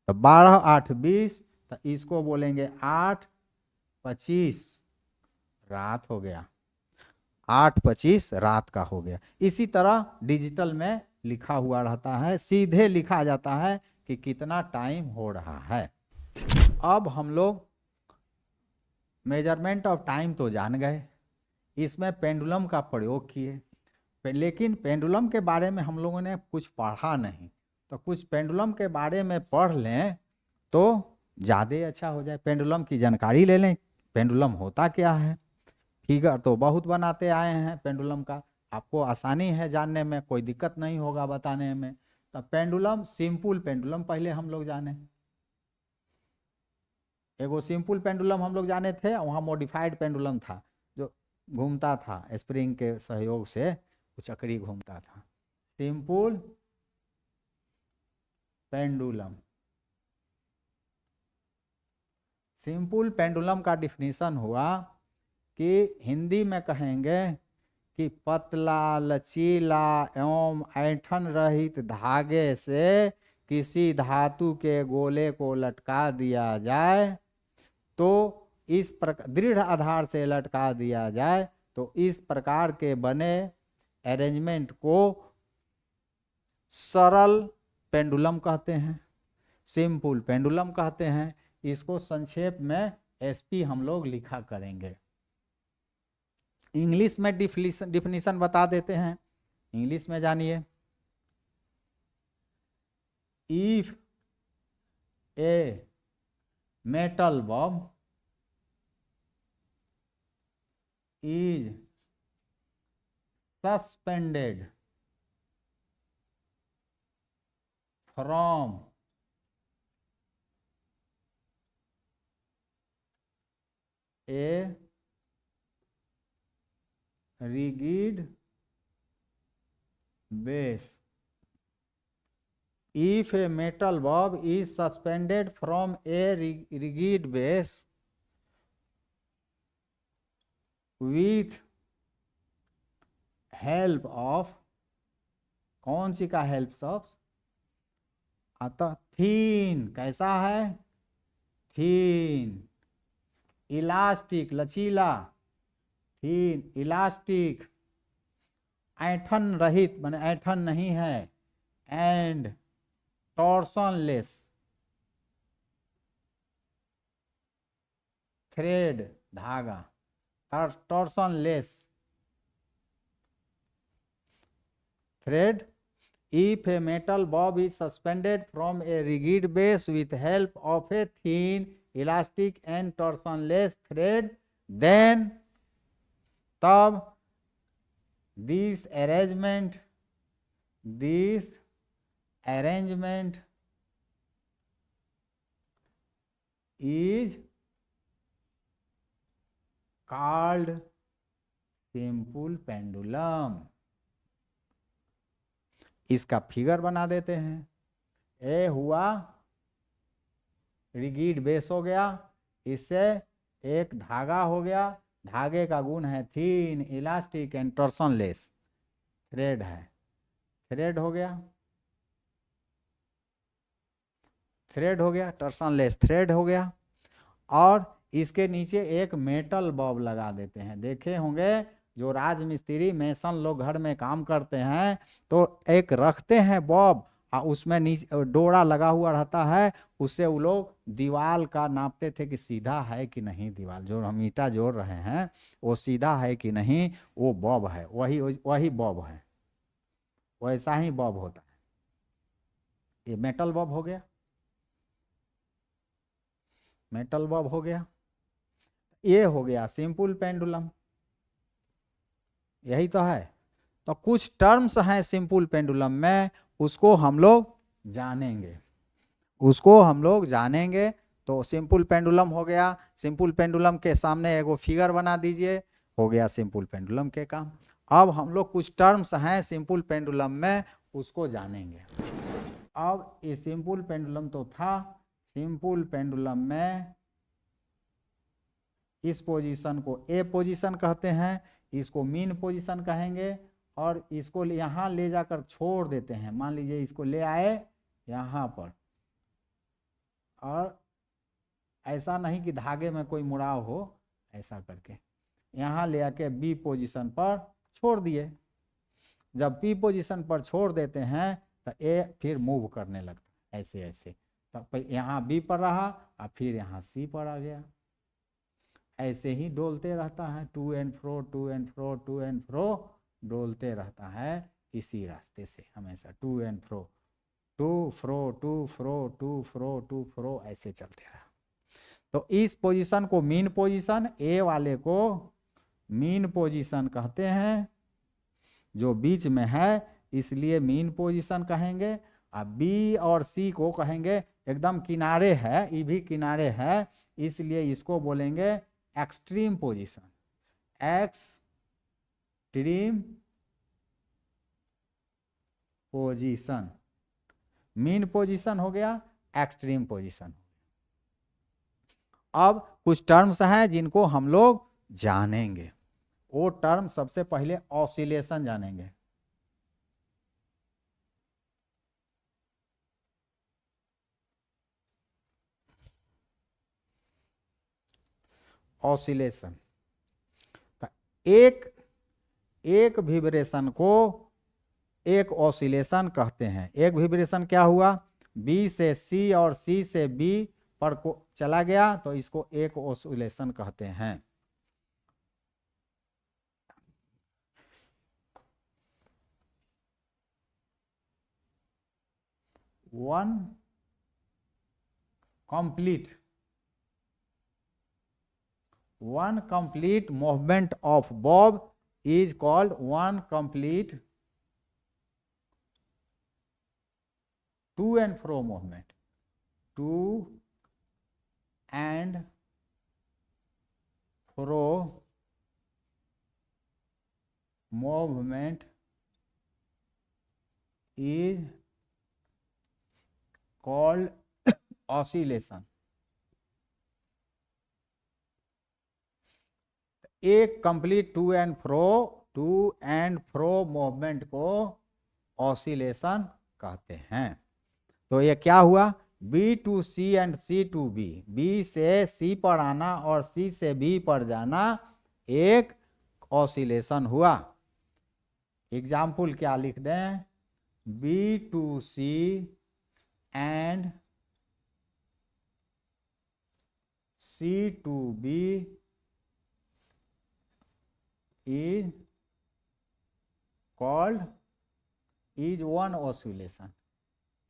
तो 12-8-20, तो इसको बोलेंगे 8-25 रात हो गया, 8-25 रात का हो गया। इसी तरह डिजिटल में लिखा हुआ रहता है, सीधे लिखा जाता है कि कितना टाइम हो रहा है। अब हम लोग मेजरमेंट ऑफ टाइम तो जान गए, इसमें पेंडुलम का प्रयोग किए, लेकिन पेंडुलम के बारे में हम लोगों ने कुछ पढ़ा नहीं, तो कुछ पेंडुलम के बारे में पढ़ लें तो ज़्यादा अच्छा हो जाए। पेंडुलम की जानकारी ले लें, पेंडुलम होता क्या है। फिगर तो बहुत बनाते आए हैं पेंडुलम का, आपको आसानी है जानने में, कोई दिक्कत नहीं होगा बताने में। तो पेंडुलम, सिंपल पेंडुलम पहले हम लोग जाने। एगो सिंपल पेंडुलम हम लोग जाने थे, वहाँ मॉडिफाइड पेंडुलम था जो घूमता था स्प्रिंग के सहयोग से, वो चक्री घूमता था। सिंपल पेंडुलम, सिंपल पेंडुलम का डिफिनीशन हुआ कि हिंदी में कहेंगे कि पतला, लचीला एवं ऐंठन रहित धागे से किसी धातु के गोले को लटका दिया जाए तो इस प्रकार, दृढ़ आधार से लटका दिया जाए तो इस प्रकार के बने अरेंजमेंट को सरल पेंडुलम कहते हैं, सिंपल पेंडुलम कहते हैं। इसको संक्षेप में SP हम लोग लिखा करेंगे। इंग्लिश में डिफिनीशन बता देते हैं, इंग्लिश में जानिए। If a metal Bob is suspended from a rigid base. If a metal bob is suspended from a rigid base with help of, कौन सी का हेल्प ऑफ, अतः थीन, कैसा है, थीन, इलास्टिक, लचीला, थीन इलास्टिक, ऐंठन रहित माने ऐंठन नहीं है, एंड टॉर्सनलेस, थ्रेड धागा, टॉर्सनलेस thread. If a metal bob is suspended from a rigid base with help of a thin, elastic and torsionless thread, then तब this arrangement is called simple pendulum. इसका figure बना देते हैं। ए हुआ रिगिड बेस हो गया, इससे एक धागा हो गया, धागे का गुण है थीन, इलास्टिक एंड टॉर्सनलेस, थ्रेड है, थ्रेड हो गया, थ्रेड हो गया, टॉर्सनलेस थ्रेड हो गया। और इसके नीचे एक मेटल बॉब लगा देते हैं। देखे होंगे जो राजमिस्त्री मेसन लोग घर में काम करते हैं तो एक रखते हैं बॉब उसमें नीचे डोरा लगा हुआ रहता है, उससे वो लोग दीवार का नापते थे कि सीधा है कि नहीं, दीवार जो हम ईंटा जोड़ रहे हैं वो सीधा है कि नहीं, वो बॉब है, वही वही बॉब है, वैसा ही बॉब होता है। ये मेटल बॉब हो गया, मेटल बॉब हो गया। ये हो गया सिंपल पेंडुलम, यही तो है। तो कुछ टर्म्स हैं सिंपल पेंडुलम में, उसको हम लोग जानेंगे, उसको हम लोग जानेंगे। तो सिंपल पेंडुलम हो गया, सिंपल पेंडुलम के सामने एगो फिगर बना दीजिए, हो गया सिंपल पेंडुलम के काम। अब हम लोग कुछ टर्म्स हैं सिंपल पेंडुलम में, उसको जानेंगे। अब ये सिंपल पेंडुलम तो था, सिंपल पेंडुलम में इस पोजीशन को ए पोजीशन कहते हैं, इसको मीन पोजीशन कहेंगे, और इसको यहाँ ले जाकर छोड़ देते हैं। मान लीजिए इसको ले आए यहाँ पर, और ऐसा नहीं कि धागे में कोई मुड़ाव हो, ऐसा करके यहाँ ले आके बी पोजीशन पर छोड़ दिए। जब बी पोजीशन पर छोड़ देते हैं तो ए फिर मूव करने लगता है ऐसे ऐसे, तो यहाँ बी पर रहा और फिर यहाँ सी पर आ गया, ऐसे ही डोलते रहता है, to and fro to and fro to and fro, डोलते रहता है इसी रास्ते से हमेशा, to and fro, to fro to fro to fro to fro, ऐसे चलते रहा। तो इस पोजीशन को मीन पोजीशन, ए वाले को मीन पोजीशन कहते हैं, जो बीच में है इसलिए मीन पोजीशन कहेंगे। अब बी और सी को कहेंगे एकदम किनारे है, ये भी किनारे है, इसलिए इसको बोलेंगे extreme position, extreme position. Mean position हो गया, एक्सट्रीम पोजीशन। अब कुछ टर्म्स हैं जिनको हम लोग जानेंगे, वो टर्म सबसे पहले ऑसिलेशन जानेंगे। ऑसिलेशन एक एक विब्रेशन को एक ऑसिलेशन कहते हैं। एक विब्रेशन क्या हुआ, बी से सी और सी से बी पर को चला गया, तो इसको एक ऑसिलेशन कहते हैं। One complete movement of bob is called one complete to and fro movement. To and fro movement is called oscillation. एक complete to and fro movement को ऑसिलेशन कहते हैं। तो ये क्या हुआ, B to C and C to B, B से C पर आना और सी से बी पर जाना एक ऑसिलेशन हुआ। एग्जाम्पल क्या लिख दें, B to C and C to B is called is one oscillation,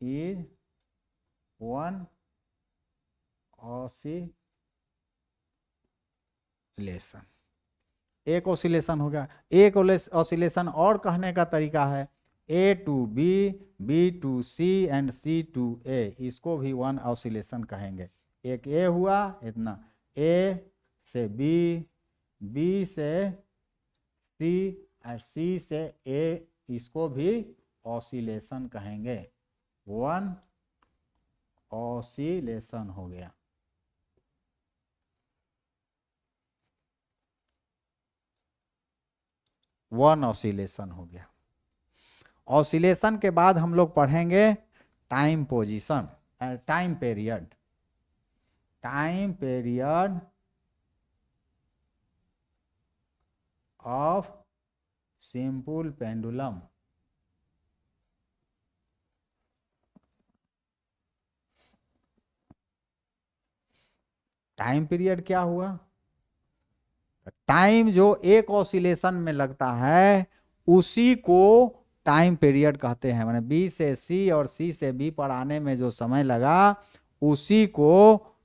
is one oscillation, एक ऑसिलेशन हो गया। एक ऑसिलेशन और कहने का तरीका है, A to B, B to C and C to A, इसको भी वन ऑसिलेशन कहेंगे। एक ए हुआ इतना, ए से बी, बी से सी और सी से ए, इसको भी ऑसिलेशन कहेंगे, वन ऑसिलेशन हो गया। वन ऑसिलेशन हो गया। ऑसिलेशन के बाद हम लोग पढ़ेंगे time position, time period, time period of simple pendulum। Time period क्या हुआ? टाइम जो एक ऑसिलेशन में लगता है उसी को टाइम पीरियड कहते हैं। माने बी से सी और सी से बी पर आने में जो समय लगा उसी को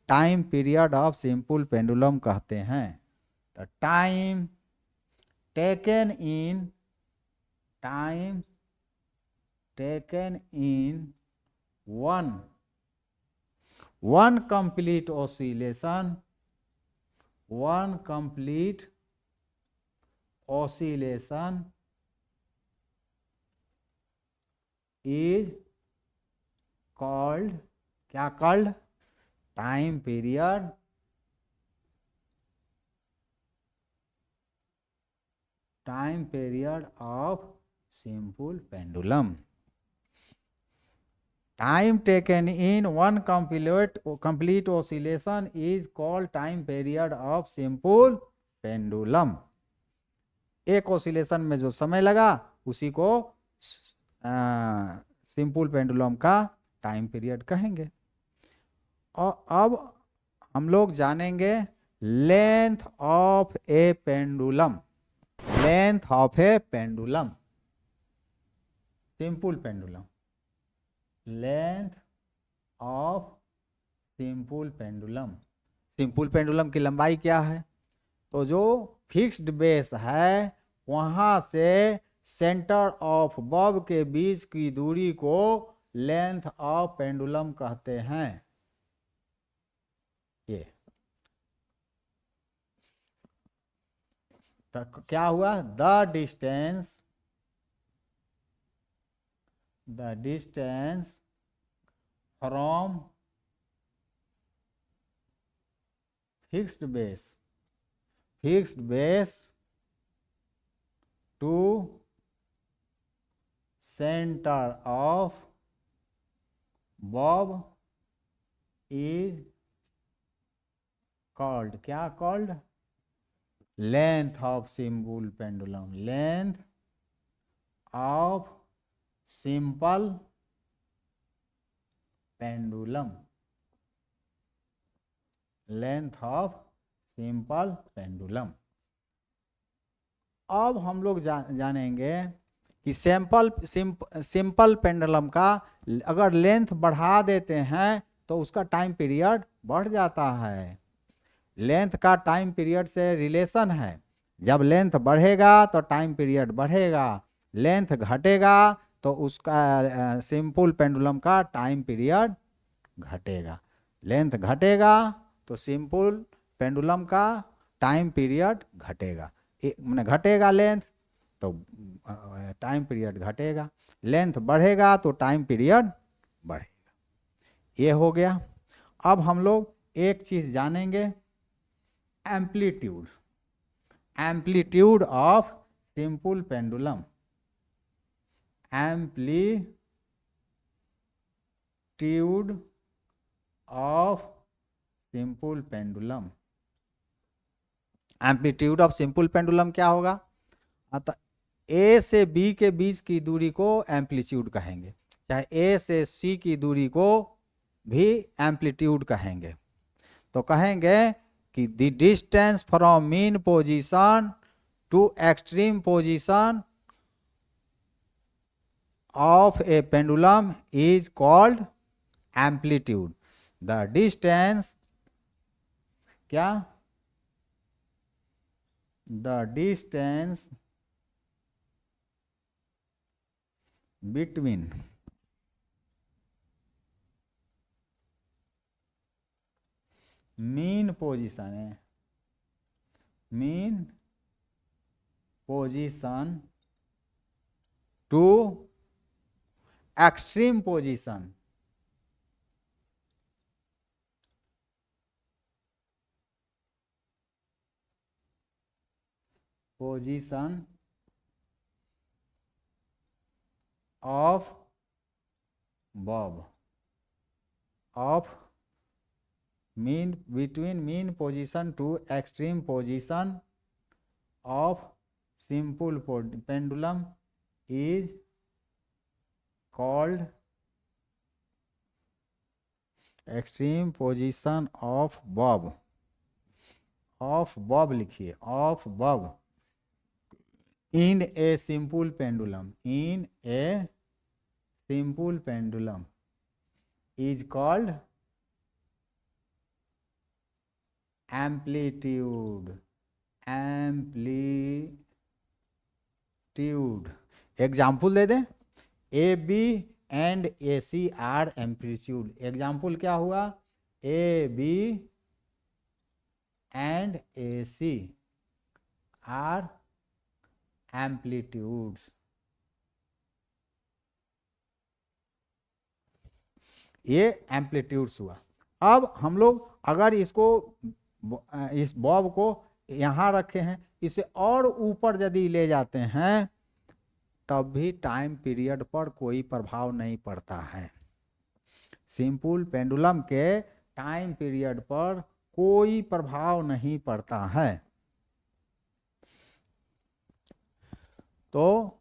time period of simple pendulum कहते हैं। तो time taken in one complete oscillation is called, क्या called? Time period of simple pendulum. Time taken in one complete oscillation is called time period of simple pendulum. एक oscillation में जो समय लगा उसी को सिंपल पेंडुलम का टाइम पीरियड कहेंगे। और अब हम लोग जानेंगे length of a pendulum. Length of a pendulum, simple pendulum. Length of simple pendulum, simple pendulum की लंबाई क्या है? तो जो फिक्स्ड बेस है वहां से सेंटर ऑफ बॉब के बीच की दूरी को लेंथ ऑफ पेंडुलम कहते हैं। ये तो क्या हुआ? The distance from fixed base to centre of bob is called, क्या called? Length of simple pendulum. Length of simple pendulum. Length of simple pendulum. अब हम लोग जानेंगे कि सिंपल पेंडुलम का अगर लेंथ बढ़ा देते हैं तो उसका टाइम पीरियड बढ़ जाता है। लेंथ का टाइम पीरियड से रिलेशन है। जब लेंथ बढ़ेगा तो टाइम पीरियड बढ़ेगा, लेंथ घटेगा तो उसका सिंपल पेंडुलम का टाइम पीरियड घटेगा। लेंथ घटेगा तो सिंपल पेंडुलम का टाइम पीरियड घटेगा। मैंने घटेगा लेंथ तो टाइम पीरियड घटेगा, लेंथ बढ़ेगा तो टाइम पीरियड बढ़ेगा। ये हो गया। अब हम लोग एक चीज जानेंगे, amplitude of simple pendulum. Amplitude of simple pendulum. Amplitude of simple pendulum क्या होगा? अतः ए से बी के बीच की दूरी को एम्पलीट्यूड कहेंगे, चाहे ए से सी की दूरी को भी एम्पलीट्यूड कहेंगे। तो कहेंगे कि the distance from mean position to extreme position of a pendulum is called amplitude. The distance क्या? The distance between mean position to extreme position of bob of between mean position to extreme position of simple pendulum is called extreme position of bob of bob लिखिए, of bob in a simple pendulum, in a simple pendulum is called amplitude, amplitude. Example दे दें, A B and A C are amplitude. Example क्या हुआ, A B and A C are amplitudes. ये amplitudes हुआ। अब हम लोग अगर इसको इस बॉब को यहाँ रखे हैं, इसे और ऊपर यदि ले जाते हैं तब भी टाइम पीरियड पर कोई प्रभाव नहीं पड़ता है। सिंपल पेंडुलम के टाइम पीरियड पर कोई प्रभाव नहीं पड़ता है। तो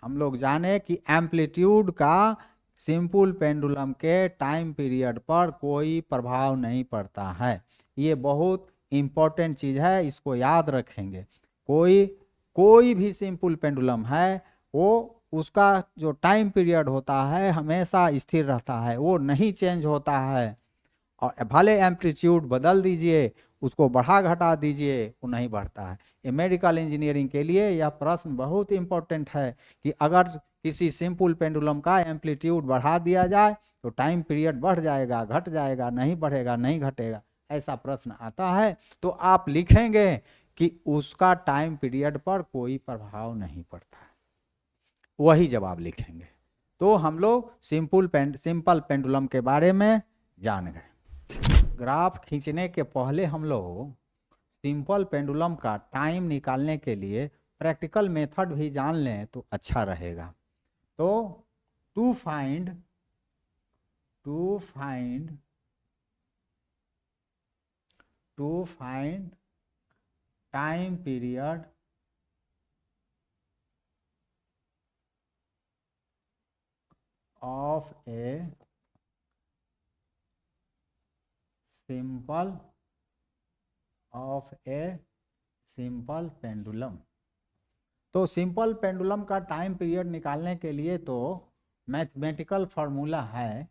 हम लोग जाने कि एम्पलीट्यूड का सिंपल पेंडुलम के टाइम पीरियड पर कोई प्रभाव नहीं पड़ता है। ये बहुत इम्पोर्टेंट चीज़ है, इसको याद रखेंगे। कोई भी सिंपल पेंडुलम है वो उसका जो टाइम पीरियड होता है हमेशा स्थिर रहता है, वो नहीं चेंज होता है। और भले एम्पलीट्यूड बदल दीजिए, उसको बढ़ा घटा दीजिए, वो नहीं बढ़ता है। ये मेडिकल इंजीनियरिंग के लिए यह प्रश्न बहुत इंपॉर्टेंट है कि अगर किसी सिंपल पेंडुलम का एम्पलीट्यूड बढ़ा दिया जाए तो टाइम पीरियड बढ़ जाएगा, घट जाएगा, नहीं बढ़ेगा, नहीं घटेगा, ऐसा प्रश्न आता है तो आप लिखेंगे कि उसका टाइम पीरियड पर कोई प्रभाव नहीं पड़ता है, वही जवाब लिखेंगे। तो हम लोग सिंपल पेंडुलम के बारे में जान गए। ग्राफ खींचने के पहले हम लोग सिंपल पेंडुलम का टाइम निकालने के लिए प्रैक्टिकल मेथड भी जान लें तो अच्छा रहेगा। तो to find time period of a simple pendulum. तो सिंपल पेंडुलम का टाइम पीरियड निकालने के लिए तो मैथमेटिकल फार्मूला है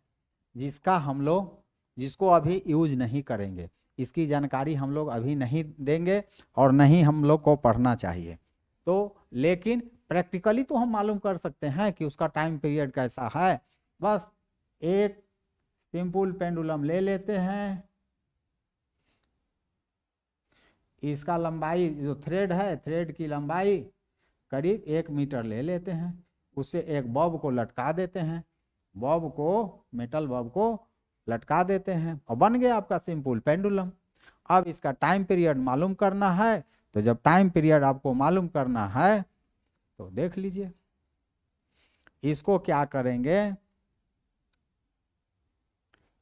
जिसको अभी यूज नहीं करेंगे, इसकी जानकारी हम लोग अभी नहीं देंगे और नहीं हम लोग को पढ़ना चाहिए। तो लेकिन प्रैक्टिकली तो हम मालूम कर सकते हैं कि उसका टाइम पीरियड कैसा है। बस एक सिंपल पेंडुलम ले लेते हैं, इसका लंबाई जो थ्रेड है, थ्रेड की लंबाई करीब 1 मीटर ले लेते हैं, उससे एक बॉब को लटका देते हैं, मेटल बॉब को लटका देते हैं और बन गया आपका सिंपल पेंडुलम। अब इसका टाइम पीरियड मालूम करना है, तो जब टाइम पीरियड आपको मालूम करना है तो देख लीजिए, इसको क्या करेंगे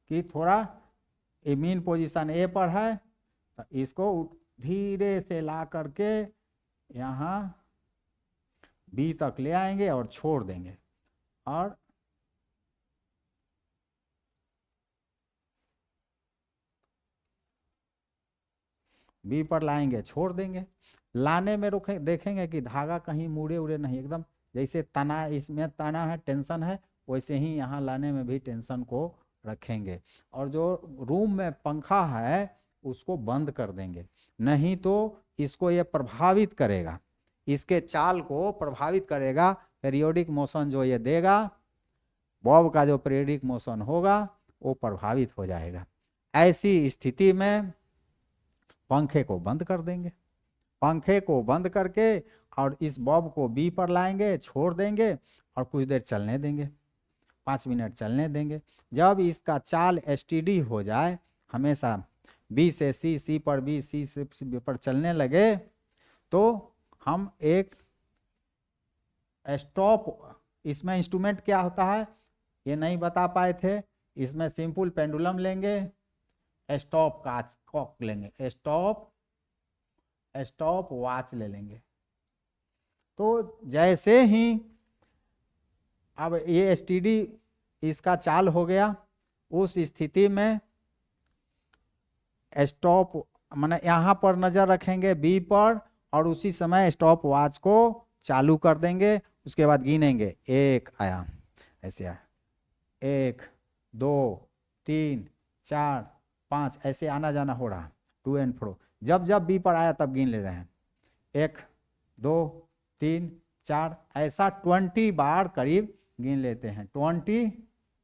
कि थोड़ा मीन पोजीशन ए पर है तो इसको धीरे से ला करके यहाँ बी तक ले आएंगे और छोड़ देंगे, और बी पर लाएंगे, छोड़ देंगे। लाने में देखेंगे कि धागा कहीं मुड़े उड़े नहीं, एकदम जैसे तना, इसमें तना है, टेंशन है, वैसे ही यहाँ लाने में भी टेंशन को रखेंगे। और जो रूम में पंखा है उसको बंद कर देंगे, नहीं तो इसको ये प्रभावित करेगा, इसके चाल को प्रभावित करेगा। पीरियोडिक मोशन जो ये देगा, बॉब का जो पीरियोडिक मोशन होगा वो प्रभावित हो जाएगा। ऐसी स्थिति में पंखे को बंद कर देंगे, पंखे को बंद करके और इस बॉब को बी पर लाएंगे, छोड़ देंगे और कुछ देर चलने देंगे, 5 मिनट चलने देंगे। जब इसका चाल एसटीडी हो जाए, हमेशा बी से सी, सी पर बी, सी से बी पर चलने लगे, तो हम एक स्टॉप, इसमें इंस्ट्रूमेंट क्या होता है ये नहीं बता पाए थे, इसमें सिंपल पेंडुलम लेंगे, स्टॉप कॉक लेंगे, स्टॉप वॉच ले लेंगे। तो जैसे ही अब ये एसटीडी इसका चाल हो गया, उस स्थिति में स्टॉप माने यहाँ पर नजर रखेंगे बी पर और उसी समय स्टॉप वॉच को चालू कर देंगे, उसके बाद गिनेंगे, एक आया, ऐसे आया, 1 2 3 4 5, ऐसे आना जाना हो रहा, टू एंड फ्रो। जब जब बी पर आया तब गिन ले रहे हैं, 1 2 3 4, ऐसा 20 बार करीब गिन लेते हैं, 20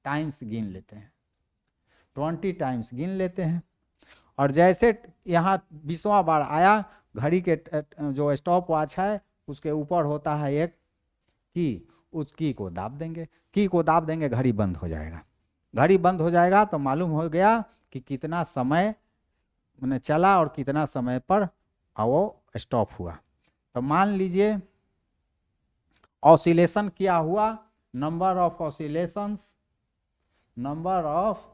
टाइम्स गिन लेते हैं, 20 टाइम्स गिन लेते हैं। और जैसे यहाँ 20वां बार आया, घड़ी के जो स्टॉप वॉच है उसके ऊपर होता है एक की, उस की को दाब देंगे, की को दाब देंगे, घड़ी बंद हो जाएगा। घड़ी बंद हो जाएगा तो मालूम हो गया कि कितना समय मैंने चला और कितना समय पर वो स्टॉप हुआ। तो मान लीजिए ऑसिलेशन क्या हुआ, number of oscillations, number of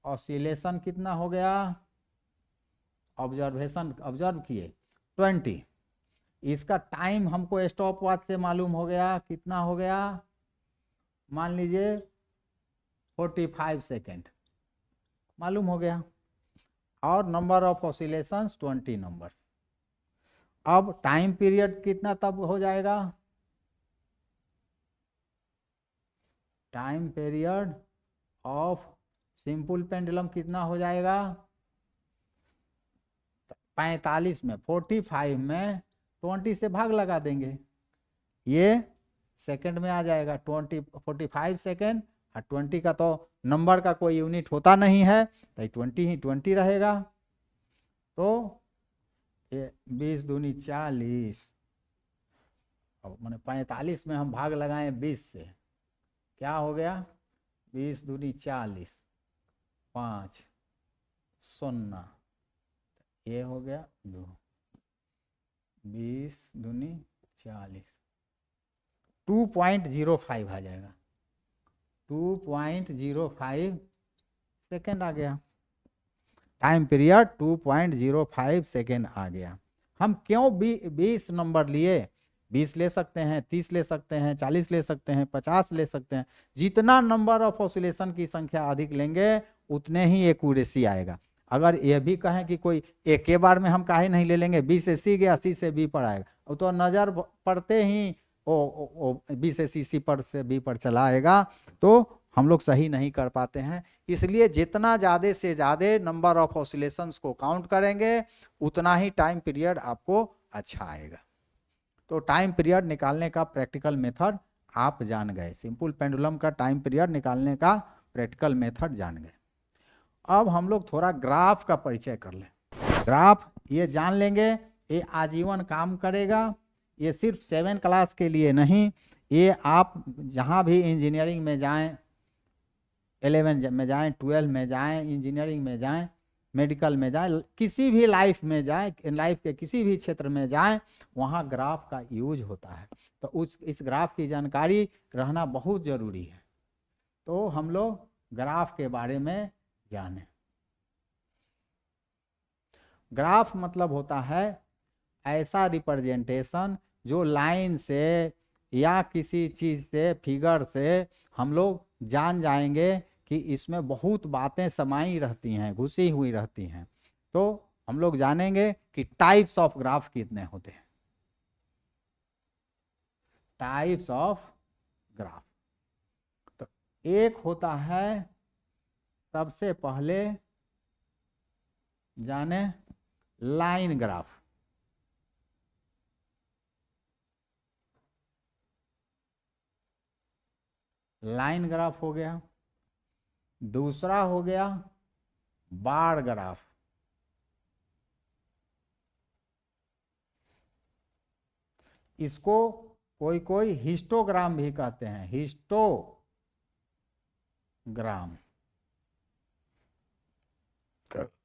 oscillation कितना हो गया, ऑब्जर्वेशन ऑब्जर्व किए 20। इसका टाइम हमको स्टॉप वॉच से मालूम हो गया, कितना हो गया, मान लीजिए 45 सेकेंड मालूम हो गया, और नंबर ऑफ ऑसिलेशंस 20 नंबर। अब टाइम पीरियड कितना तब हो जाएगा, time period of simple pendulum कितना हो जाएगा, 45 में 45 में 20 से भाग लगा देंगे, ये सेकंड में आ जाएगा, 45 सेकंड, और 20 का तो नंबर का कोई यूनिट होता नहीं है, तो 20 ही 20 रहेगा। तो ये 20 दूनी 40, अब मैंने 45 में हम भाग लगाएं 20 से, क्या हो गया, 20 दूनी 40, 5 0, ये हो गया 2, 20 दूनी 40, 2.05 आ जाएगा, 2.05 सेकेंड आ गया, टाइम पीरियड 2.05 सेकेंड आ गया। हम क्यों 20 नंबर लिए, 20 ले सकते हैं, 30 ले सकते हैं, 40 ले सकते हैं, 50 ले सकते हैं, जितना नंबर ऑफ ऑसिलेशन की संख्या अधिक लेंगे उतने ही एक्यूरेसी आएगा। अगर ये भी कहें कि कोई एक के बार में हम काहे नहीं ले लेंगे, बी से सी गया, सी से बी पर आएगा, तो नजर पड़ते ही ओ बी से सी पर से बी पर चला आएगा, तो हम लोग सही नहीं कर पाते हैं। इसलिए जितना ज़्यादा से ज़्यादा नंबर ऑफ ऑसिलेशंस को काउंट करेंगे उतना ही टाइम पीरियड आपको अच्छा आएगा। तो टाइम पीरियड निकालने का प्रैक्टिकल मेथड आप जान गए, सिंपल पेंडुलम का टाइम पीरियड निकालने का प्रैक्टिकल मेथड जान गए। अब हम लोग थोड़ा ग्राफ का परिचय कर लें। ग्राफ ये जान लेंगे, ये आजीवन काम करेगा, ये सिर्फ 7 क्लास के लिए नहीं, ये आप जहाँ भी इंजीनियरिंग में जाएं, 11 में जाएं, 12 में जाएं, इंजीनियरिंग में जाएं, मेडिकल में जाएं, किसी भी लाइफ में जाएं, लाइफ के किसी भी क्षेत्र में जाएं, वहाँ ग्राफ का यूज होता है। तो इस ग्राफ की जानकारी रहना बहुत ज़रूरी है। तो हम लोग ग्राफ के बारे में जाने। ग्राफ मतलब होता है ऐसा रिप्रेजेंटेशन जो लाइन से या किसी चीज़ से, फिगर से हम लोग जान जाएंगे कि इसमें बहुत बातें समाई रहती हैं, घुसी हुई रहती हैं। तो हम लोग जानेंगे कि टाइप्स ऑफ ग्राफ कितने होते हैं, टाइप्स ऑफ ग्राफ। तो एक होता है, सबसे पहले जाने लाइन ग्राफ। लाइन ग्राफ हो गया। दूसरा हो गया बार ग्राफ। इसको कोई कोई हिस्टोग्राम भी कहते हैं, हिस्टोग्राम।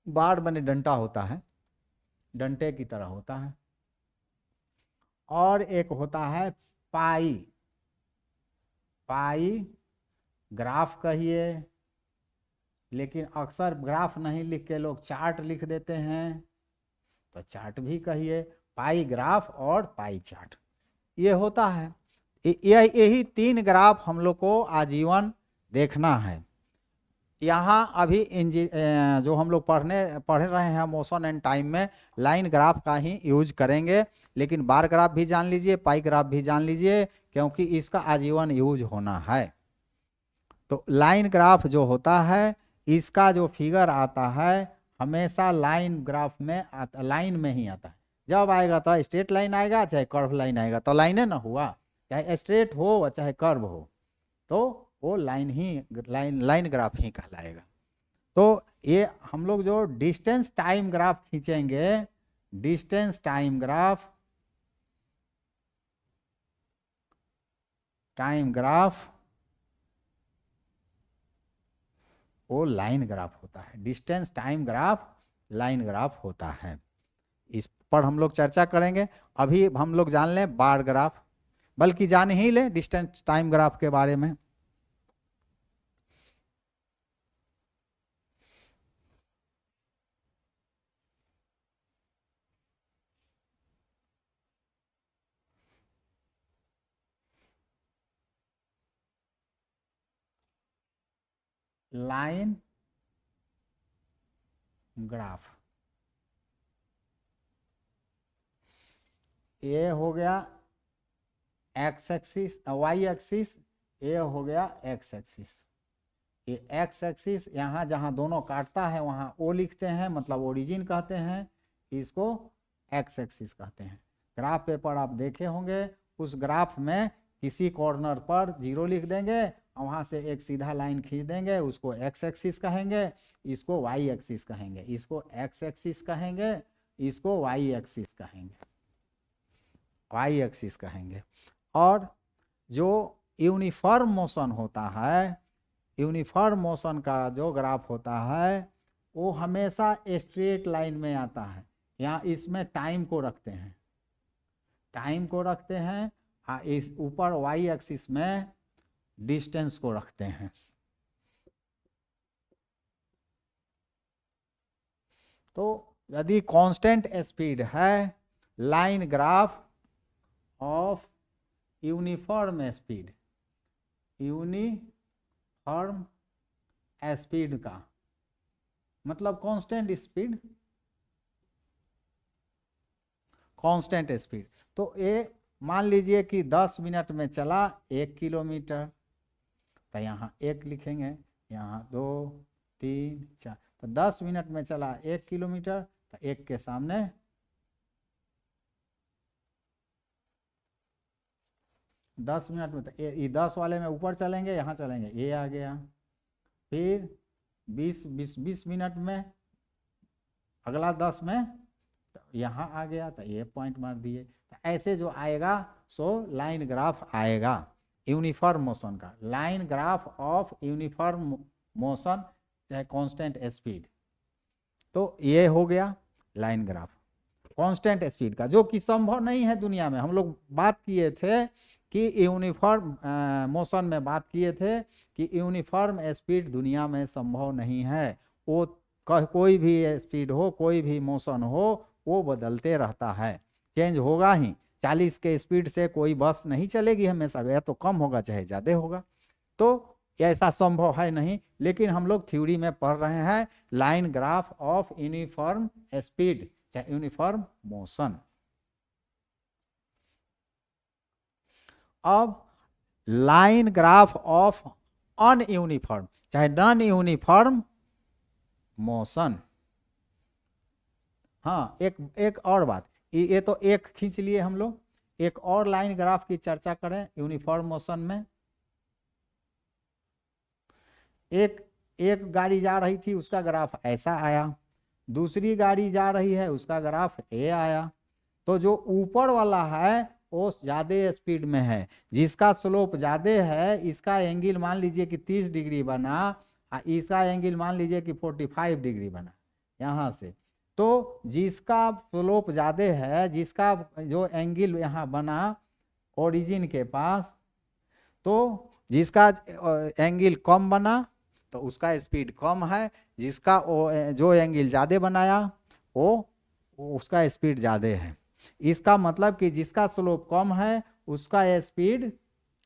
बार बने डंटा होता है, डंटे की तरह होता है। और एक होता है पाई, पाई ग्राफ कहिए, लेकिन अक्सर ग्राफ नहीं लिख के लोग चार्ट लिख देते हैं, तो चार्ट भी कहिए, पाई ग्राफ और पाई चार्ट ये होता है। यही 3 ग्राफ हम लोग को आजीवन देखना है। यहाँ अभी जो हम लोग पढ़ रहे हैं मोशन एंड टाइम में लाइन ग्राफ का ही यूज करेंगे, लेकिन बार ग्राफ भी जान लीजिए, पाई ग्राफ भी जान लीजिए, क्योंकि इसका आजीवन यूज होना है। तो लाइन ग्राफ जो होता है, इसका जो फिगर आता है हमेशा लाइन ग्राफ में लाइन में ही आता है। जब आएगा तो स्ट्रेट लाइन आएगा, चाहे कर्व लाइन आएगा, तो लाइन ना हुआ, चाहे स्ट्रेट हो चाहे कर्व हो, तो वो लाइन ग्राफ ही कहलाएगा। तो ये हम लोग जो डिस्टेंस टाइम ग्राफ खींचेंगे, डिस्टेंस टाइम ग्राफ वो लाइन ग्राफ होता है। Distance time graph line graph होता है। इस पर हम लोग चर्चा करेंगे। अभी हम लोग जान लें बार ग्राफ, बल्कि जान ही लें डिस्टेंस टाइम ग्राफ के बारे में। लाइन ग्राफ, ये हो गया एक्स एक्सिस, वाई एक्सिस, ये हो गया एक्स एक्सिस। ये एक्स एक्सिस यहाँ जहाँ दोनों काटता है वहाँ ओ लिखते हैं, मतलब ओरिजिन कहते हैं, इसको एक्स एक्सिस कहते हैं। ग्राफ पेपर आप देखे होंगे, उस ग्राफ में किसी कॉर्नर पर 0 लिख देंगे और वहाँ से एक सीधा लाइन खींच देंगे, उसको एक्स एक्सिस कहेंगे, इसको वाई एक्सिस कहेंगे, इसको एक्स एक्सिस कहेंगे, इसको वाई एक्सिस कहेंगे, वाई एक्सिस कहेंगे। और जो यूनिफॉर्म मोशन होता है, यूनिफॉर्म मोशन का जो ग्राफ होता है वो हमेशा स्ट्रेट लाइन में आता है। यहाँ इसमें टाइम को रखते हैं, टाइम को रखते हैं, इस ऊपर वाई एक्सिस में डिस्टेंस को रखते हैं। तो यदि कांस्टेंट स्पीड है, line graph of uniform speed, uniform speed का मतलब कांस्टेंट स्पीड, कांस्टेंट स्पीड। तो ये मान लीजिए कि 10 मिनट में चला 1 किलोमीटर, तो यहाँ 1 लिखेंगे, यहाँ 2 3 4, तो 10 मिनट में चला 1 किलोमीटर, तो 1 के सामने 10 मिनट में, तो ये 10 वाले में ऊपर चलेंगे, यहाँ चलेंगे, ये आ गया। फिर 20 मिनट में अगला 10 में, तो यहाँ आ गया, तो ये पॉइंट मार दिए। तो ऐसे जो आएगा सो लाइन ग्राफ आएगा यूनिफॉर्म मोशन का, line graph of uniform motion चाहे कांस्टेंट स्पीड। तो ये हो गया लाइन ग्राफ कांस्टेंट स्पीड का, जो कि संभव नहीं है दुनिया में। हम लोग बात किए थे कि यूनिफॉर्म मोशन में बात किए थे कि यूनिफॉर्म स्पीड दुनिया में संभव नहीं है। वो कोई भी स्पीड हो, कोई भी मोशन हो, वो बदलते रहता है, चेंज होगा ही। 40 के स्पीड से कोई बस नहीं चलेगी हमेशा, या तो कम होगा चाहे ज़्यादा होगा। तो ऐसा संभव है नहीं, लेकिन हम लोग थ्योरी में पढ़ रहे हैं line graph of uniform speed चाहे यूनिफॉर्म मोशन। अब लाइन ग्राफ ऑफ अनयूनिफॉर्म चाहे नॉन यूनिफॉर्म मोशन। हाँ, एक और बात, ये तो एक खींच लिए हम लोग, एक और लाइन ग्राफ की चर्चा करें यूनिफॉर्म मोशन में। एक गाड़ी जा रही थी, उसका ग्राफ ऐसा आया, दूसरी गाड़ी जा रही है, उसका ग्राफ ए आया। तो जो ऊपर वाला है वो ज़्यादा स्पीड में है, जिसका स्लोप ज़्यादा है, इसका एंगल मान लीजिए कि 30 डिग्री बना, इसका एंगल मान लीजिए कि 45 डिग्री बना यहाँ से। तो जिसका स्लोप ज़्यादा है, जिसका जो एंगल यहाँ बना ओरिजिन के पास, तो जिसका एंगल कम बना तो उसका स्पीड कम है, जिसका जो एंगल ज़्यादा बनाया वो उसका स्पीड ज़्यादा है। इसका मतलब कि जिसका स्लोप कम है उसका स्पीड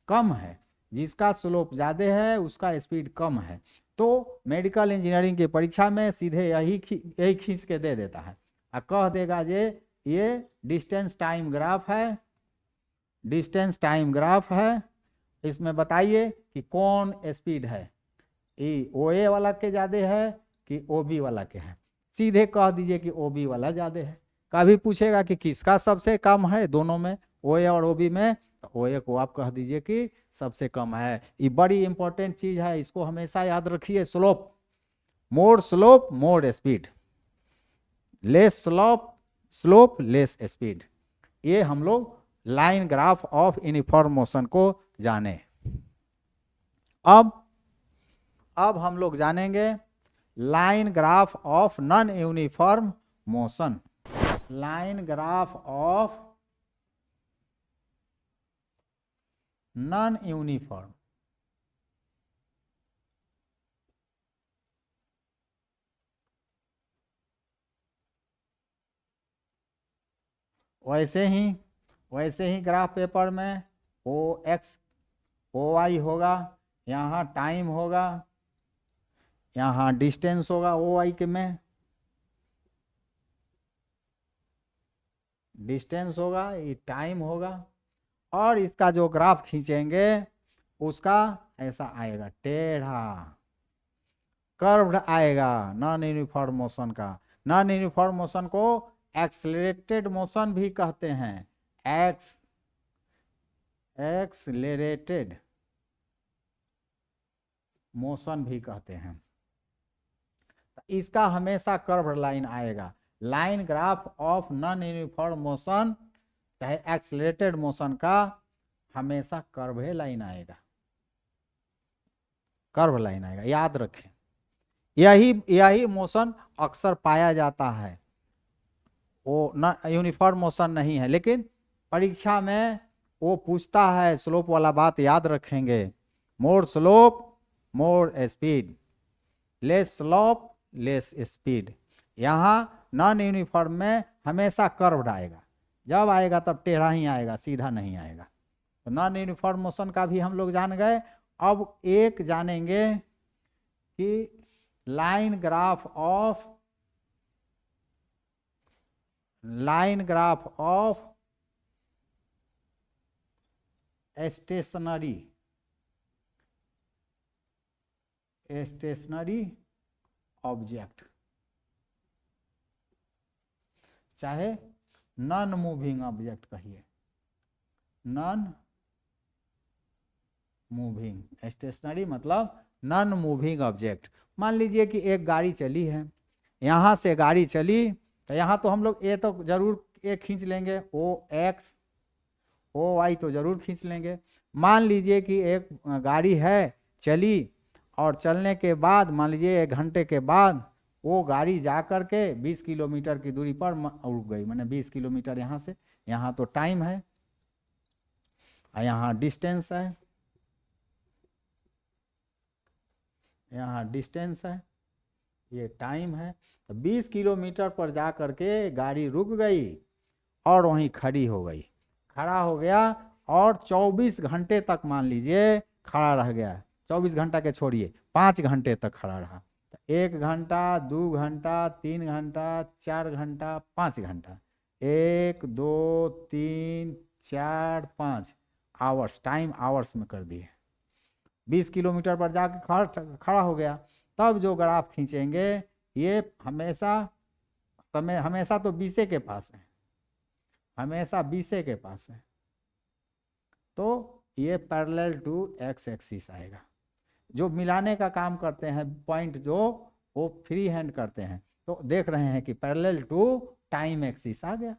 कम है, जिसका स्लोप ज़्यादा है उसका स्पीड कम है। तो मेडिकल इंजीनियरिंग की परीक्षा में सीधे यही खींच के दे देता है और कह देगा ये डिस्टेंस टाइम ग्राफ है, डिस्टेंस टाइम ग्राफ है, इसमें बताइए कि कौन स्पीड है, ओ ए वाला के ज़्यादा है कि ओ बी वाला के है। सीधे कह दीजिए कि ओ बी वाला ज़्यादा है। कभी पूछेगा कि किसका सबसे कम है दोनों में, ओ ए और ओ बी में, तो ओ ए को आप कह दीजिए कि सबसे कम है। ये बड़ी इंपॉर्टेंट चीज़ है, इसको हमेशा याद रखिए। Slope more speed, less slope less speed. ये हम लोग line graph of uniform motion को जाने। अब हम लोग जानेंगे line graph of non uniform motion. Line graph of non uniform, वैसे ही ग्राफ पेपर में ओ एक्स ओ वाई होगा, यहाँ टाइम होगा, यहाँ डिस्टेंस होगा, ओ वाई के में डिस्टेंस होगा, ये टाइम होगा, और इसका जो ग्राफ खींचेंगे उसका ऐसा आएगा, टेढ़ा कर्व्ड आएगा नॉन यूनिफॉर्म मोशन का। नॉन यूनिफॉर्म मोशन को एक्सेलरेटेड मोशन भी कहते हैं, एक्सेलरेटेड मोशन भी कहते हैं। इसका हमेशा कर्व लाइन आएगा। Line graph of non uniform motion चाहे एक्सेलरेटेड मोशन का हमेशा कर्व लाइन आएगा, कर्व लाइन आएगा, याद रखें। यही मोशन अक्सर पाया जाता है, वो न यूनिफॉर्म मोशन नहीं है, लेकिन परीक्षा में वो पूछता है, स्लोप वाला बात याद रखेंगे। More slope more speed, less slope less speed. यहाँ नॉन यूनिफॉर्म में हमेशा कर्व्ड आएगा, जब आएगा तब टेढ़ा ही आएगा, सीधा नहीं आएगा। तो नॉन यूनिफॉर्म मोशन का भी हम लोग जान गए। अब एक जानेंगे कि line graph of stationary object, चाहे नॉन मूविंग ऑब्जेक्ट कहिए, नॉन मूविंग, स्टेशनरी मतलब नॉन मूविंग ऑब्जेक्ट। मान लीजिए कि एक गाड़ी चली है, यहाँ से गाड़ी चली, तो यहाँ तो हम लोग ए तो जरूर ए खींच लेंगे, ओ एक्स ओ वाई तो जरूर खींच लेंगे। मान लीजिए कि एक गाड़ी है चली, और चलने के बाद मान लीजिए 1 घंटे के बाद वो गाड़ी जा कर के 20 किलोमीटर की दूरी पर रुक गई, मैंने 20 किलोमीटर यहाँ से, यहाँ तो टाइम है, यहाँ डिस्टेंस है, यहाँ डिस्टेंस है, ये टाइम है। तो 20 किलोमीटर पर जा कर के गाड़ी रुक गई और वहीं खड़ी हो गई, खड़ा हो गया और 24 घंटे तक मान लीजिए खड़ा रह गया। 24 घंटा के छोड़िए, 5 घंटे तक खड़ा रहा। 1 घंटा 2 घंटा 3 घंटा 4 घंटा 5 घंटा, 1 2 3 4 5 आवर्स, टाइम आवर्स में कर दिए। 20 किलोमीटर पर जाके खड़ा हो गया। तब जो ग्राफ खींचेंगे ये हमेशा तो 20 के पास है, हमेशा 20 के पास है, तो ये पैरेलल टू एक्स एक्सिस आएगा। जो मिलाने का काम करते हैं पॉइंट, जो वो फ्री हैंड करते हैं, तो देख रहे हैं कि पैरेलल टू टाइम एक्सिस आ गया।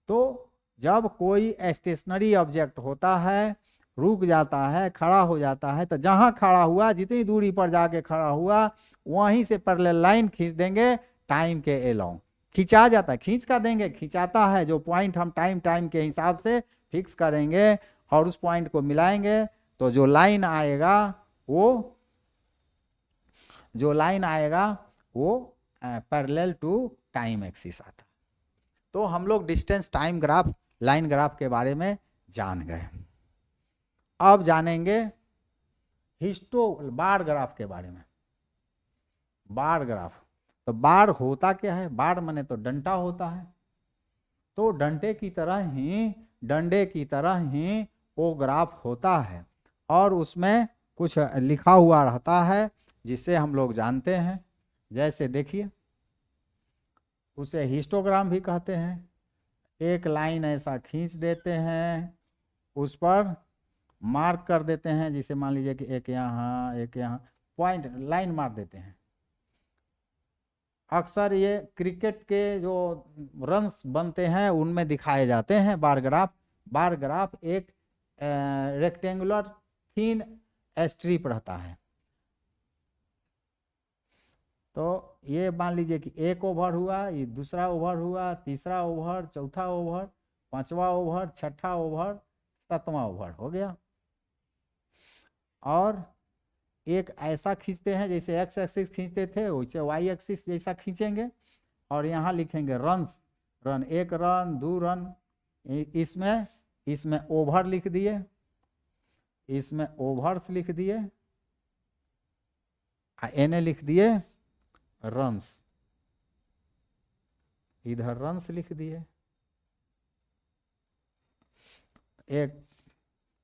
तो जब कोई स्टेशनरी ऑब्जेक्ट होता है, रुक जाता है, खड़ा हो जाता है, तो जहां खड़ा हुआ, जितनी दूरी पर जाके खड़ा हुआ, वहीं से पैरेलल लाइन खींच देंगे टाइम के अलोंग। खिंचा जाता है, खींच का देंगे, खिंचाता है, जो पॉइंट हम टाइम के हिसाब से फिक्स करेंगे और उस पॉइंट को मिलाएंगे, तो जो लाइन आएगा वो पैरेलल टू टाइम एक्सिस आता। तो हम लोग distance time graph, line graph के बारे में जान गए। अब जानेंगे बार ग्राफ के बारे में। बार ग्राफ, तो बार होता क्या है? बार माने तो डंडा होता है, तो डंडे की तरह ही वो ग्राफ होता है, और उसमें कुछ लिखा हुआ रहता है जिसे हम लोग जानते हैं। जैसे देखिए, उसे हिस्टोग्राम भी कहते हैं। एक लाइन ऐसा खींच देते हैं, उस पर मार्क कर देते हैं, जिसे मान लीजिए कि एक यहाँ पॉइंट लाइन मार देते हैं। अक्सर ये क्रिकेट के जो रन्स बनते हैं उनमें दिखाए जाते हैं बार ग्राफ। बार ग्राफ एक रेक्टेंगुलर थीन स्ट्रिप रहता है। तो ये मान लीजिए कि एक ओवर हुआ, ये दूसरा ओवर हुआ, तीसरा ओवर, चौथा ओवर, पांचवा ओवर, छठा ओवर, सातवां ओवर हो गया। और एक ऐसा खींचते हैं जैसे एक्स एक्सिस खींचते थे, वैसे वाई एक्सिस जैसा खींचेंगे, और यहाँ लिखेंगे रन्स, रन 1 रन 2 रन। इसमें ओवर लिख दिए, इसमें ओवर्स लिख दिए, एन लिख दिए रन्स, इधर रन्स लिख दिए। 1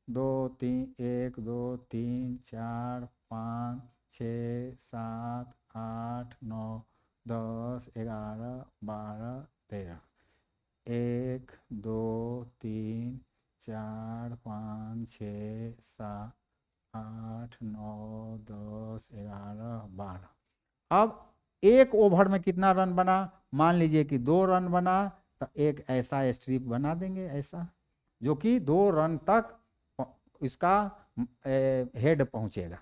2 3 4 5 6 7 8 9 10 11 12 13। 1 2 3 4 5 6 7 8 9 10 11 12। अब एक ओवर में कितना रन बना? मान लीजिए कि 2 रन बना, तो एक ऐसा स्ट्रिप बना देंगे, ऐसा, जो कि 2 रन तक इसका हेड पहुंचेगा,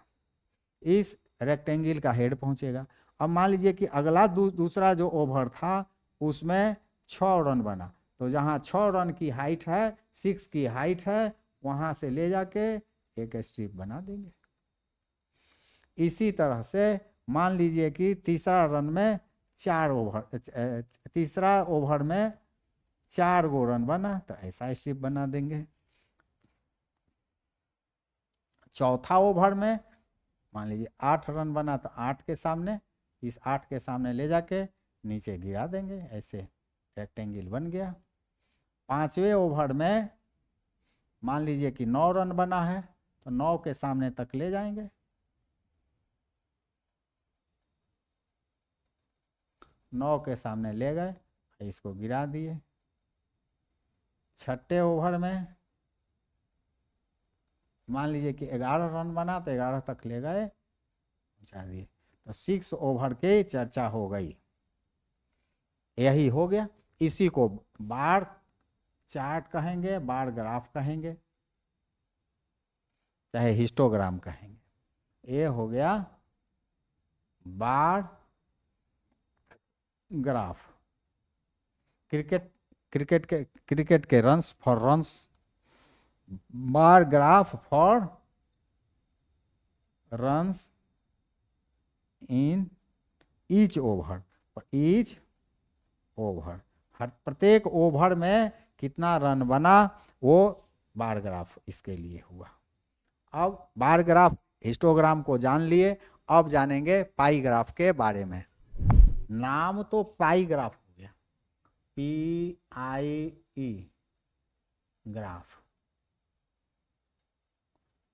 इस रेक्टेंगल का हेड पहुंचेगा। अब मान लीजिए कि अगला दूसरा जो ओवर था उसमें 6 रन बना, तो जहां 6 रन की हाइट है, 6 की हाइट है, वहां से ले जाके एक स्ट्रिप बना देंगे। इसी तरह से मान लीजिए कि तीसरा ओवर में 4 गो रन बना, तो ऐसा स्ट्रिप बना देंगे। चौथा ओवर में मान लीजिए 8 रन बना, तो 8 के सामने, इस 8 के सामने ले जाके नीचे गिरा देंगे, ऐसे रेक्टेंगल बन गया। पांचवें ओवर में मान लीजिए कि 9 रन बना है, तो 9 के सामने तक ले जाएंगे, नौ के सामने ले गए, इसको गिरा दिए। छठे ओवर में मान लीजिए कि 11 रन बना, तो 11 तक ले गए, पहुंचा दिए, तो 6 ओवर की चर्चा हो गई। यही हो गया। इसी को बार चार्ट कहेंगे, बार ग्राफ कहेंगे, चाहे हिस्टोग्राम कहेंगे। ये हो गया बार ग्राफ। क्रिकेट के runs for runs, bar graph for runs in each over, each over, हर प्रत्येक ओवर में कितना रन बना, वो बार ग्राफ इसके लिए हुआ। अब बार ग्राफ हिस्टोग्राम को जान लिए, अब जानेंगे पाई ग्राफ के बारे में। नाम तो पाई ग्राफ हो गया, PIE ग्राफ।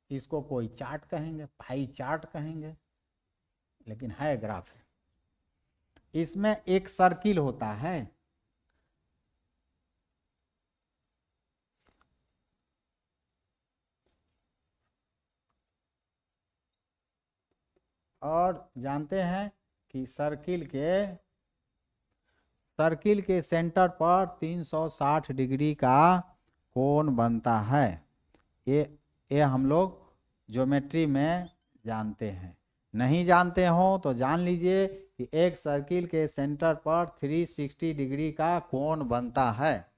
इसको कोई चार्ट कहेंगे, पाई चार्ट कहेंगे, लेकिन है ग्राफ है। इसमें एक सर्किल होता है, और जानते हैं कि सर्किल के सेंटर पर 360 डिग्री का कोण बनता है। ये हम लोग ज्योमेट्री में जानते हैं। नहीं जानते हो तो जान लीजिए कि एक सर्किल के सेंटर पर 360 डिग्री का कोण बनता है।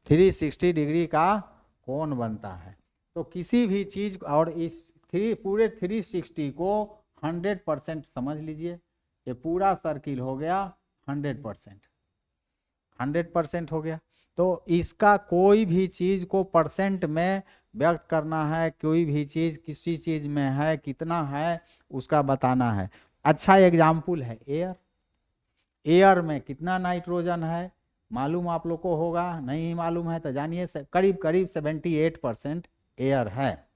360 डिग्री का कोण बनता है। तो किसी भी चीज, और इस पूरे 360 को 100% समझ लीजिए, ये पूरा सर्किल हो गया 100%। 100% हो गया। तो इसका कोई भी चीज को परसेंट में व्यक्त करना है, कोई भी चीज किसी चीज में है कितना है उसका बताना है। अच्छा एग्जाम्पल है एयर। एयर में कितना नाइट्रोजन है मालूम आप लोग को होगा, नहीं मालूम है तो जानिए करीब करीब 78% एयर है।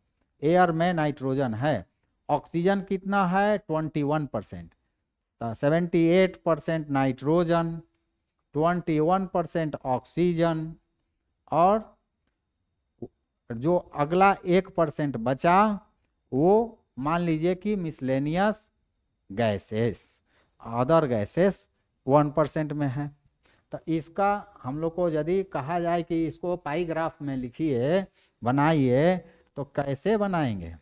एयर में नाइट्रोजन है। ऑक्सीजन कितना है 21%। तो 78% नाइट्रोजन, 21% ऑक्सीजन, और जो अगला 1% बचा वो मान लीजिए कि मिसलेनियस गैसेस, अदर गैसेस 1% में है। तो इसका हम लोग को यदि कहा जाए कि इसको पाई ग्राफ में लिखिए बनाइए तो कैसे बनाएंगे?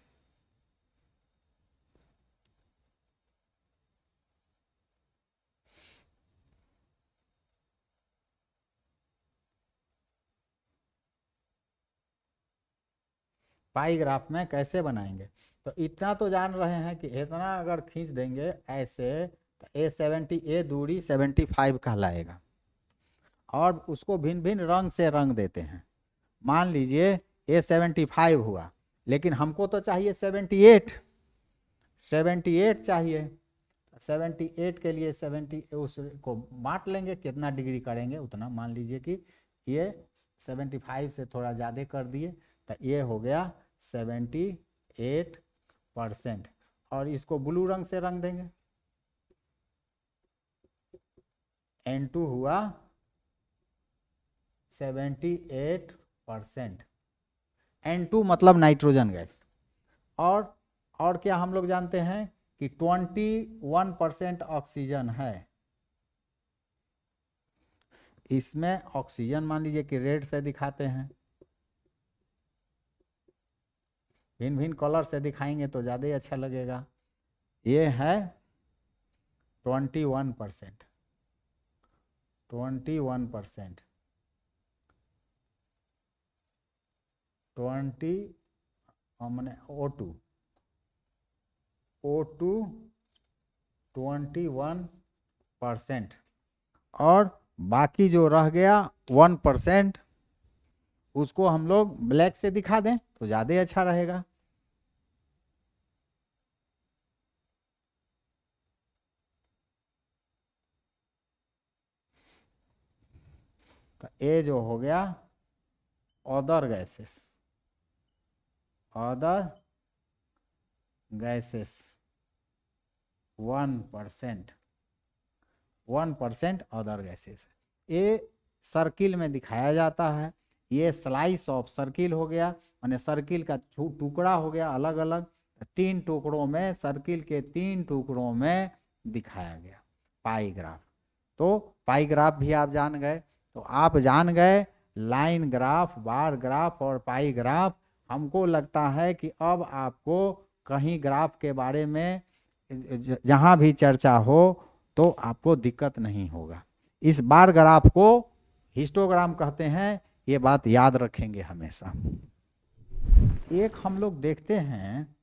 पाई ग्राफ में कैसे बनाएंगे? तो इतना तो जान रहे हैं कि इतना अगर खींच देंगे ऐसे तो A70 दूरी 75 कहलाएगा। और उसको भिन्न भिन्न रंग से रंग देते हैं। मान लीजिए A75 हुआ, लेकिन हमको तो चाहिए 78 चाहिए। 78 के लिए 70 उसको बांट लेंगे, कितना डिग्री करेंगे उतना। मान लीजिए कि ये 75 से थोड़ा ज़्यादा कर दिए तो ये हो गया 78%। और इसको ब्लू रंग से रंग देंगे। N2 हुआ 78%। N2 मतलब नाइट्रोजन गैस। और क्या हम लोग जानते हैं कि 21% ऑक्सीजन है। इसमें ऑक्सीजन मान लीजिए कि रेड से दिखाते हैं, भिन्न भिन्न कलर से दिखाएंगे तो ज़्यादा ही अच्छा लगेगा। ये है 21%, 21%, 20 मैंने O2 21%। और बाकी जो रह गया 1% उसको हम लोग ब्लैक से दिखा दें तो ज़्यादा अच्छा रहेगा। तो ये जो हो गया other gases, other gases 1%, 1% other gases. ये सर्किल में दिखाया जाता है। ये स्लाइस ऑफ सर्किल हो गया, माने सर्किल का टुकड़ा हो गया अलग अलग, 3 टुकड़ों में, सर्किल के 3 टुकड़ों में दिखाया गया पाई ग्राफ। तो पाई ग्राफ भी आप जान गए। तो आप जान गए लाइन ग्राफ, बार ग्राफ और पाई ग्राफ। हमको लगता है कि अब आपको कहीं ग्राफ के बारे में जहाँ भी चर्चा हो तो आपको दिक्कत नहीं होगा। इस बार ग्राफ को हिस्टोग्राम कहते हैं, ये बात याद रखेंगे हमेशा। एक हम लोग देखते हैं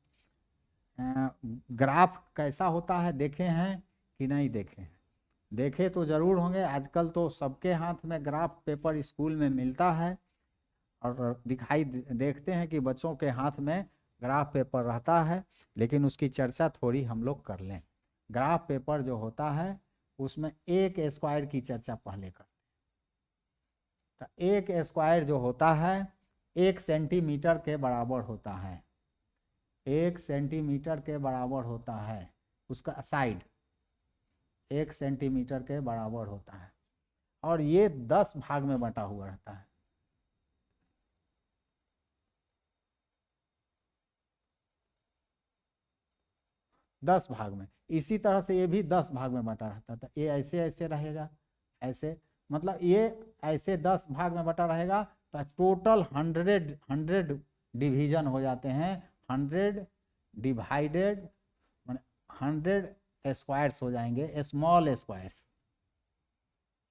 ग्राफ कैसा होता है, देखे हैं कि नहीं देखे हैं? देखे तो जरूर होंगे। आजकल तो सबके हाथ में ग्राफ पेपर स्कूल में मिलता है और देखते हैं कि बच्चों के हाथ में ग्राफ पेपर रहता है। लेकिन उसकी चर्चा थोड़ी हम लोग कर लें। ग्राफ पेपर जो होता है उसमें एक स्क्वायर की चर्चा पहले करते हैं। तो एक स्क्वायर जो होता है 1 सेंटीमीटर के बराबर होता है। 1 सेंटीमीटर के बराबर होता है। उसका साइड 1 सेंटीमीटर के बराबर होता है। और ये 10 भाग में बटा हुआ रहता है। दस भाग में। इसी तरह से ये भी 10 भाग में बटा रहता था। ये ऐसे ऐसे रहेगा, ऐसे, मतलब ये ऐसे 10 भाग में बटा रहेगा। तो टोटल 100 डिवीजन हो जाते हैं। 100 डिवाइडेड 100 स्क्वायर्स हो जाएंगे, स्मॉल स्क्वायर्स,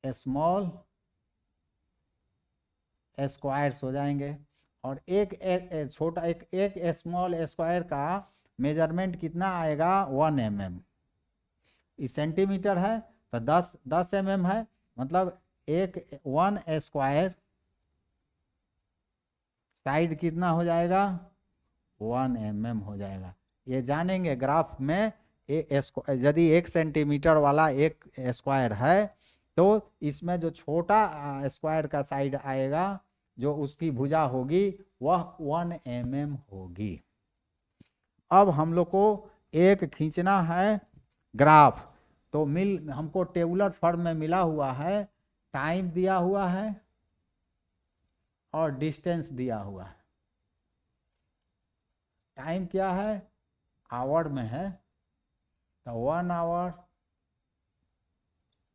स्मॉल स्क्वायर्स हो जाएंगे। और एक छोटा एक स्मॉल स्क्वायर का मेजरमेंट कितना आएगा 1 mm। इस सेंटीमीटर है तो 10 mm है, मतलब एक 1 स्क्वायर साइड कितना हो जाएगा 1 mm हो जाएगा। ये जानेंगे ग्राफ में। यदि 1 सेंटीमीटर वाला एक स्क्वायर है तो इसमें जो छोटा स्क्वायर का साइड आएगा जो उसकी भुजा होगी वह 1 mm होगी। अब हम लोग को एक खींचना है ग्राफ, तो हमको टेबुलर फॉर्म में मिला हुआ है, टाइम दिया हुआ है और डिस्टेंस दिया हुआ है। टाइम क्या है आवर में है, तो 1 आवर,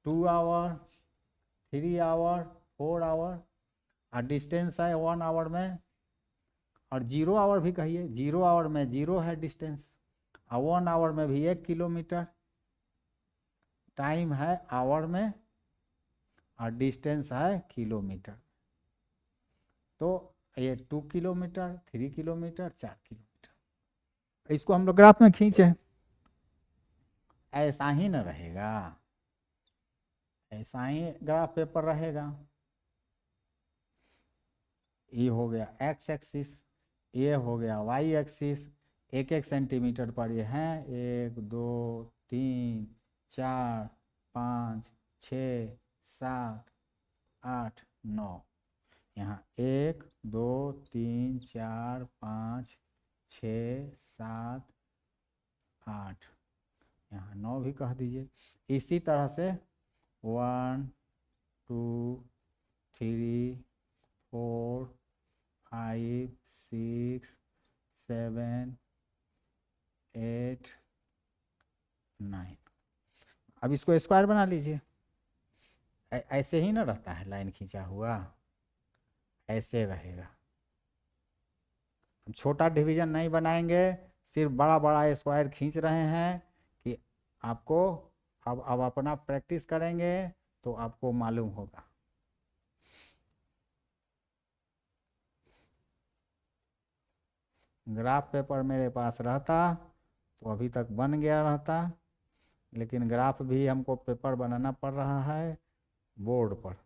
2 आवर, 3 आवर, 4 आवर, और डिस्टेंस है 1 आवर में, और 0 आवर भी कहिए, 0 आवर में 0 है डिस्टेंस, और 1 आवर में भी 1 किलोमीटर। टाइम है आवर में और डिस्टेंस है किलोमीटर। तो ये 2 किलोमीटर, 3 किलोमीटर, 4 किलोमीटर। इसको हम लोग ग्राफ में खींचे, ऐसा ही ना रहेगा, ऐसा ही ग्राफ पेपर रहेगा। ये हो गया एक्स एक्सिस, ये हो गया वाई एक्सिस, एक एक सेंटीमीटर पर ये हैं 1 2 3 4 5 6 7 8 9। यहाँ 1 2 3 4 5 6 7 8, यहाँ 9 भी कह दीजिए। इसी तरह से 1 2 3 4 5 6 7 8 9। अब इसको स्क्वायर बना लीजिए। ऐसे ही ना रहता है लाइन खींचा हुआ, ऐसे रहेगा। हम छोटा डिवीजन नहीं बनाएंगे, सिर्फ बड़ा बड़ा स्क्वायर खींच रहे हैं कि आपको अब अपना प्रैक्टिस करेंगे तो आपको मालूम होगा। ग्राफ पेपर मेरे पास रहता तो अभी तक बन गया रहता, लेकिन ग्राफ भी हमको पेपर बनाना पड़ रहा है बोर्ड पर।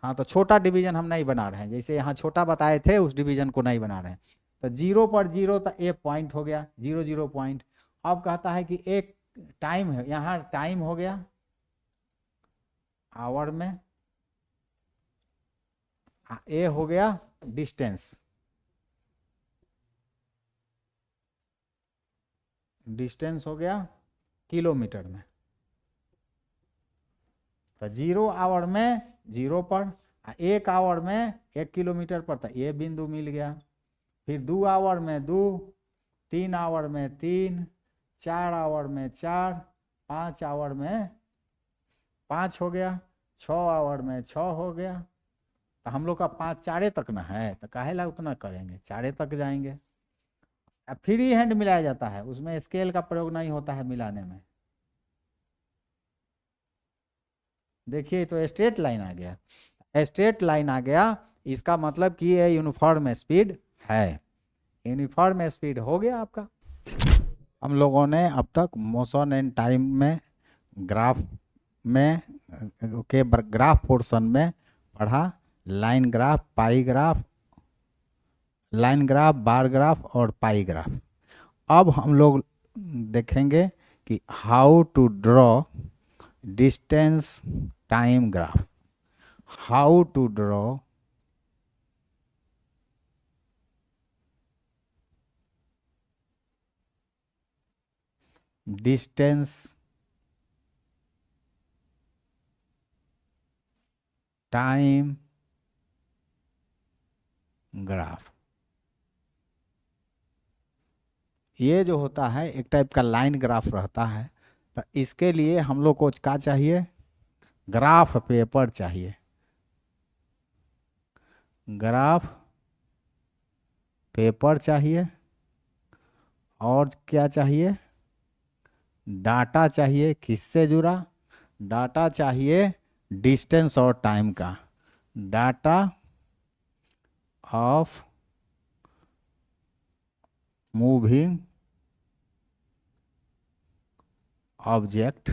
हाँ, तो छोटा डिवीजन हम नहीं बना रहे हैं, जैसे यहाँ छोटा बताए थे उस डिवीजन को नहीं बना रहे हैं। तो 0 पर 0 तो एक पॉइंट हो गया, 0 0 पॉइंट। अब कहता है कि एक टाइम है, यहाँ टाइम हो गया आवर में, ए हो गया डिस्टेंस, डिस्टेंस हो गया किलोमीटर में। तो 0 आवर में 0 पर, 1 आवर में 1 किलोमीटर पर, तो ये बिंदु मिल गया। फिर 2 आवर में 2, 3 आवर में 3, 4 आवर में 4, 5 आवर में 5 हो गया, 6 आवर में 6 हो गया। तो हम लोग का 5 4 तक ना है, तो काहे ला उतना करेंगे, 4 तक जाएंगे। अब फ्री हैंड मिलाया जाता है, उसमें स्केल का प्रयोग नहीं होता है मिलाने में। देखिए तो स्ट्रेट लाइन आ गया, स्ट्रेट लाइन आ गया, इसका मतलब कि ये यूनिफॉर्म स्पीड है। यूनिफॉर्म स्पीड हो गया आपका। हम लोगों ने अब तक मोशन एंड टाइम में ग्राफ में के ग्राफ पोर्शन में पढ़ा, line graph, pie graph, line graph, bar graph और पाई ग्राफ। अब हम लोग देखेंगे कि how to draw distance time graph. How to draw distance time graph. ये जो होता है एक टाइप का लाइन ग्राफ रहता है, तो इसके लिए हम लोग को क्या चाहिए, ग्राफ पेपर चाहिए। ग्राफ पेपर चाहिए, और क्या चाहिए, डाटा चाहिए। किससे जुड़ा डाटा चाहिए, डिस्टेंस और टाइम का, डाटा ऑफ मूविंग ऑब्जेक्ट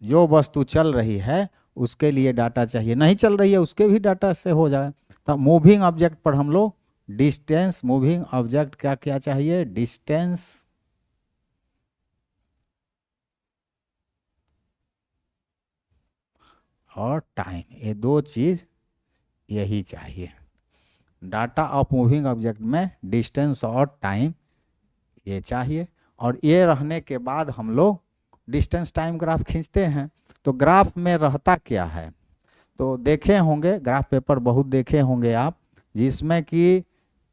जो वस्तु चल रही है उसके लिए डाटा चाहिए, नहीं चल रही है उसके भी डाटा से हो जाए। तो मूविंग ऑब्जेक्ट पर हम लोग डिस्टेंस, मूविंग ऑब्जेक्ट क्या क्या चाहिए, डिस्टेंस और टाइम, ये दो चीज यही चाहिए। डाटा ऑफ मूविंग ऑब्जेक्ट में डिस्टेंस और टाइम ये चाहिए। और ये रहने के बाद हम लोग डिस्टेंस टाइम ग्राफ खींचते हैं। तो ग्राफ में रहता क्या है, तो देखे होंगे ग्राफ पेपर बहुत देखे होंगे आप, जिसमें कि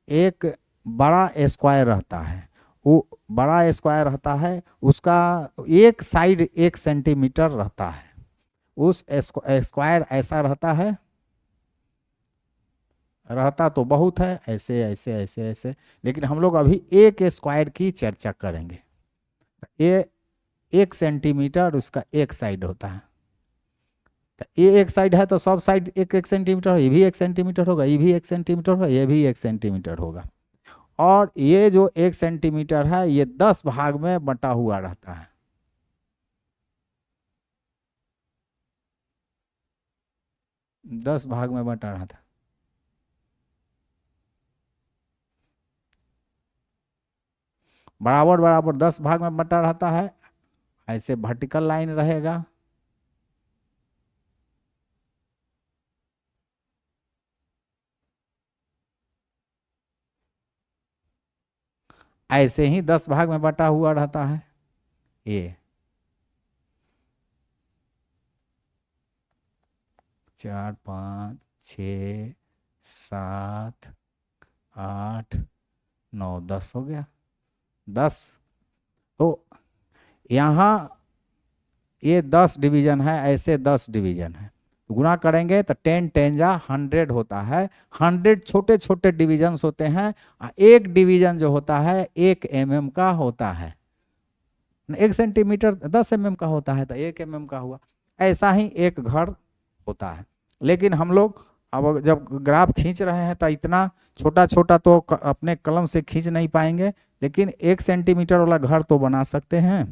एक बड़ा स्क्वायर रहता है, वो बड़ा स्क्वायर रहता है, उसका एक साइड 1 सेंटीमीटर रहता है। उस स्क्वायर ऐसा रहता तो बहुत है, ऐसे ऐसे ऐसे ऐसे, लेकिन हम लोग अभी एक स्क्वायर की चर्चा करेंगे। ये 1 सेंटीमीटर उसका एक साइड होता है। तो ये एक साइड है तो सब साइड एक एक सेंटीमीटर, ये भी 1 सेंटीमीटर होगा, ये भी 1 सेंटीमीटर होगा, ये भी 1 सेंटीमीटर होगा। और ये जो 1 सेंटीमीटर है ये 10 भाग में बटा हुआ रहता है। 10 भाग में बटा रहता है। बराबर बराबर 10 भाग में बटा रहता है। ऐसे वर्टिकल लाइन रहेगा, ऐसे ही 10 भाग में बटा हुआ रहता है। ये 4 5 6 7 8 9 10 हो गया 10। तो यहाँ ये 10 डिवीजन है, ऐसे 10 डिवीजन है, तो गुना करेंगे तो 10 10 जा 100 होता है। 100 छोटे छोटे डिवीजन्स होते हैं। एक डिवीजन जो होता है 1 mm का होता है। 1 सेंटीमीटर 10 mm का होता है तो 1 mm का हुआ। ऐसा ही एक घर होता है। लेकिन हम लोग अब जब ग्राफ खींच रहे हैं तो इतना छोटा छोटा तो अपने कलम से खींच नहीं पाएंगे, लेकिन 1 सेंटीमीटर वाला घर तो बना सकते हैं।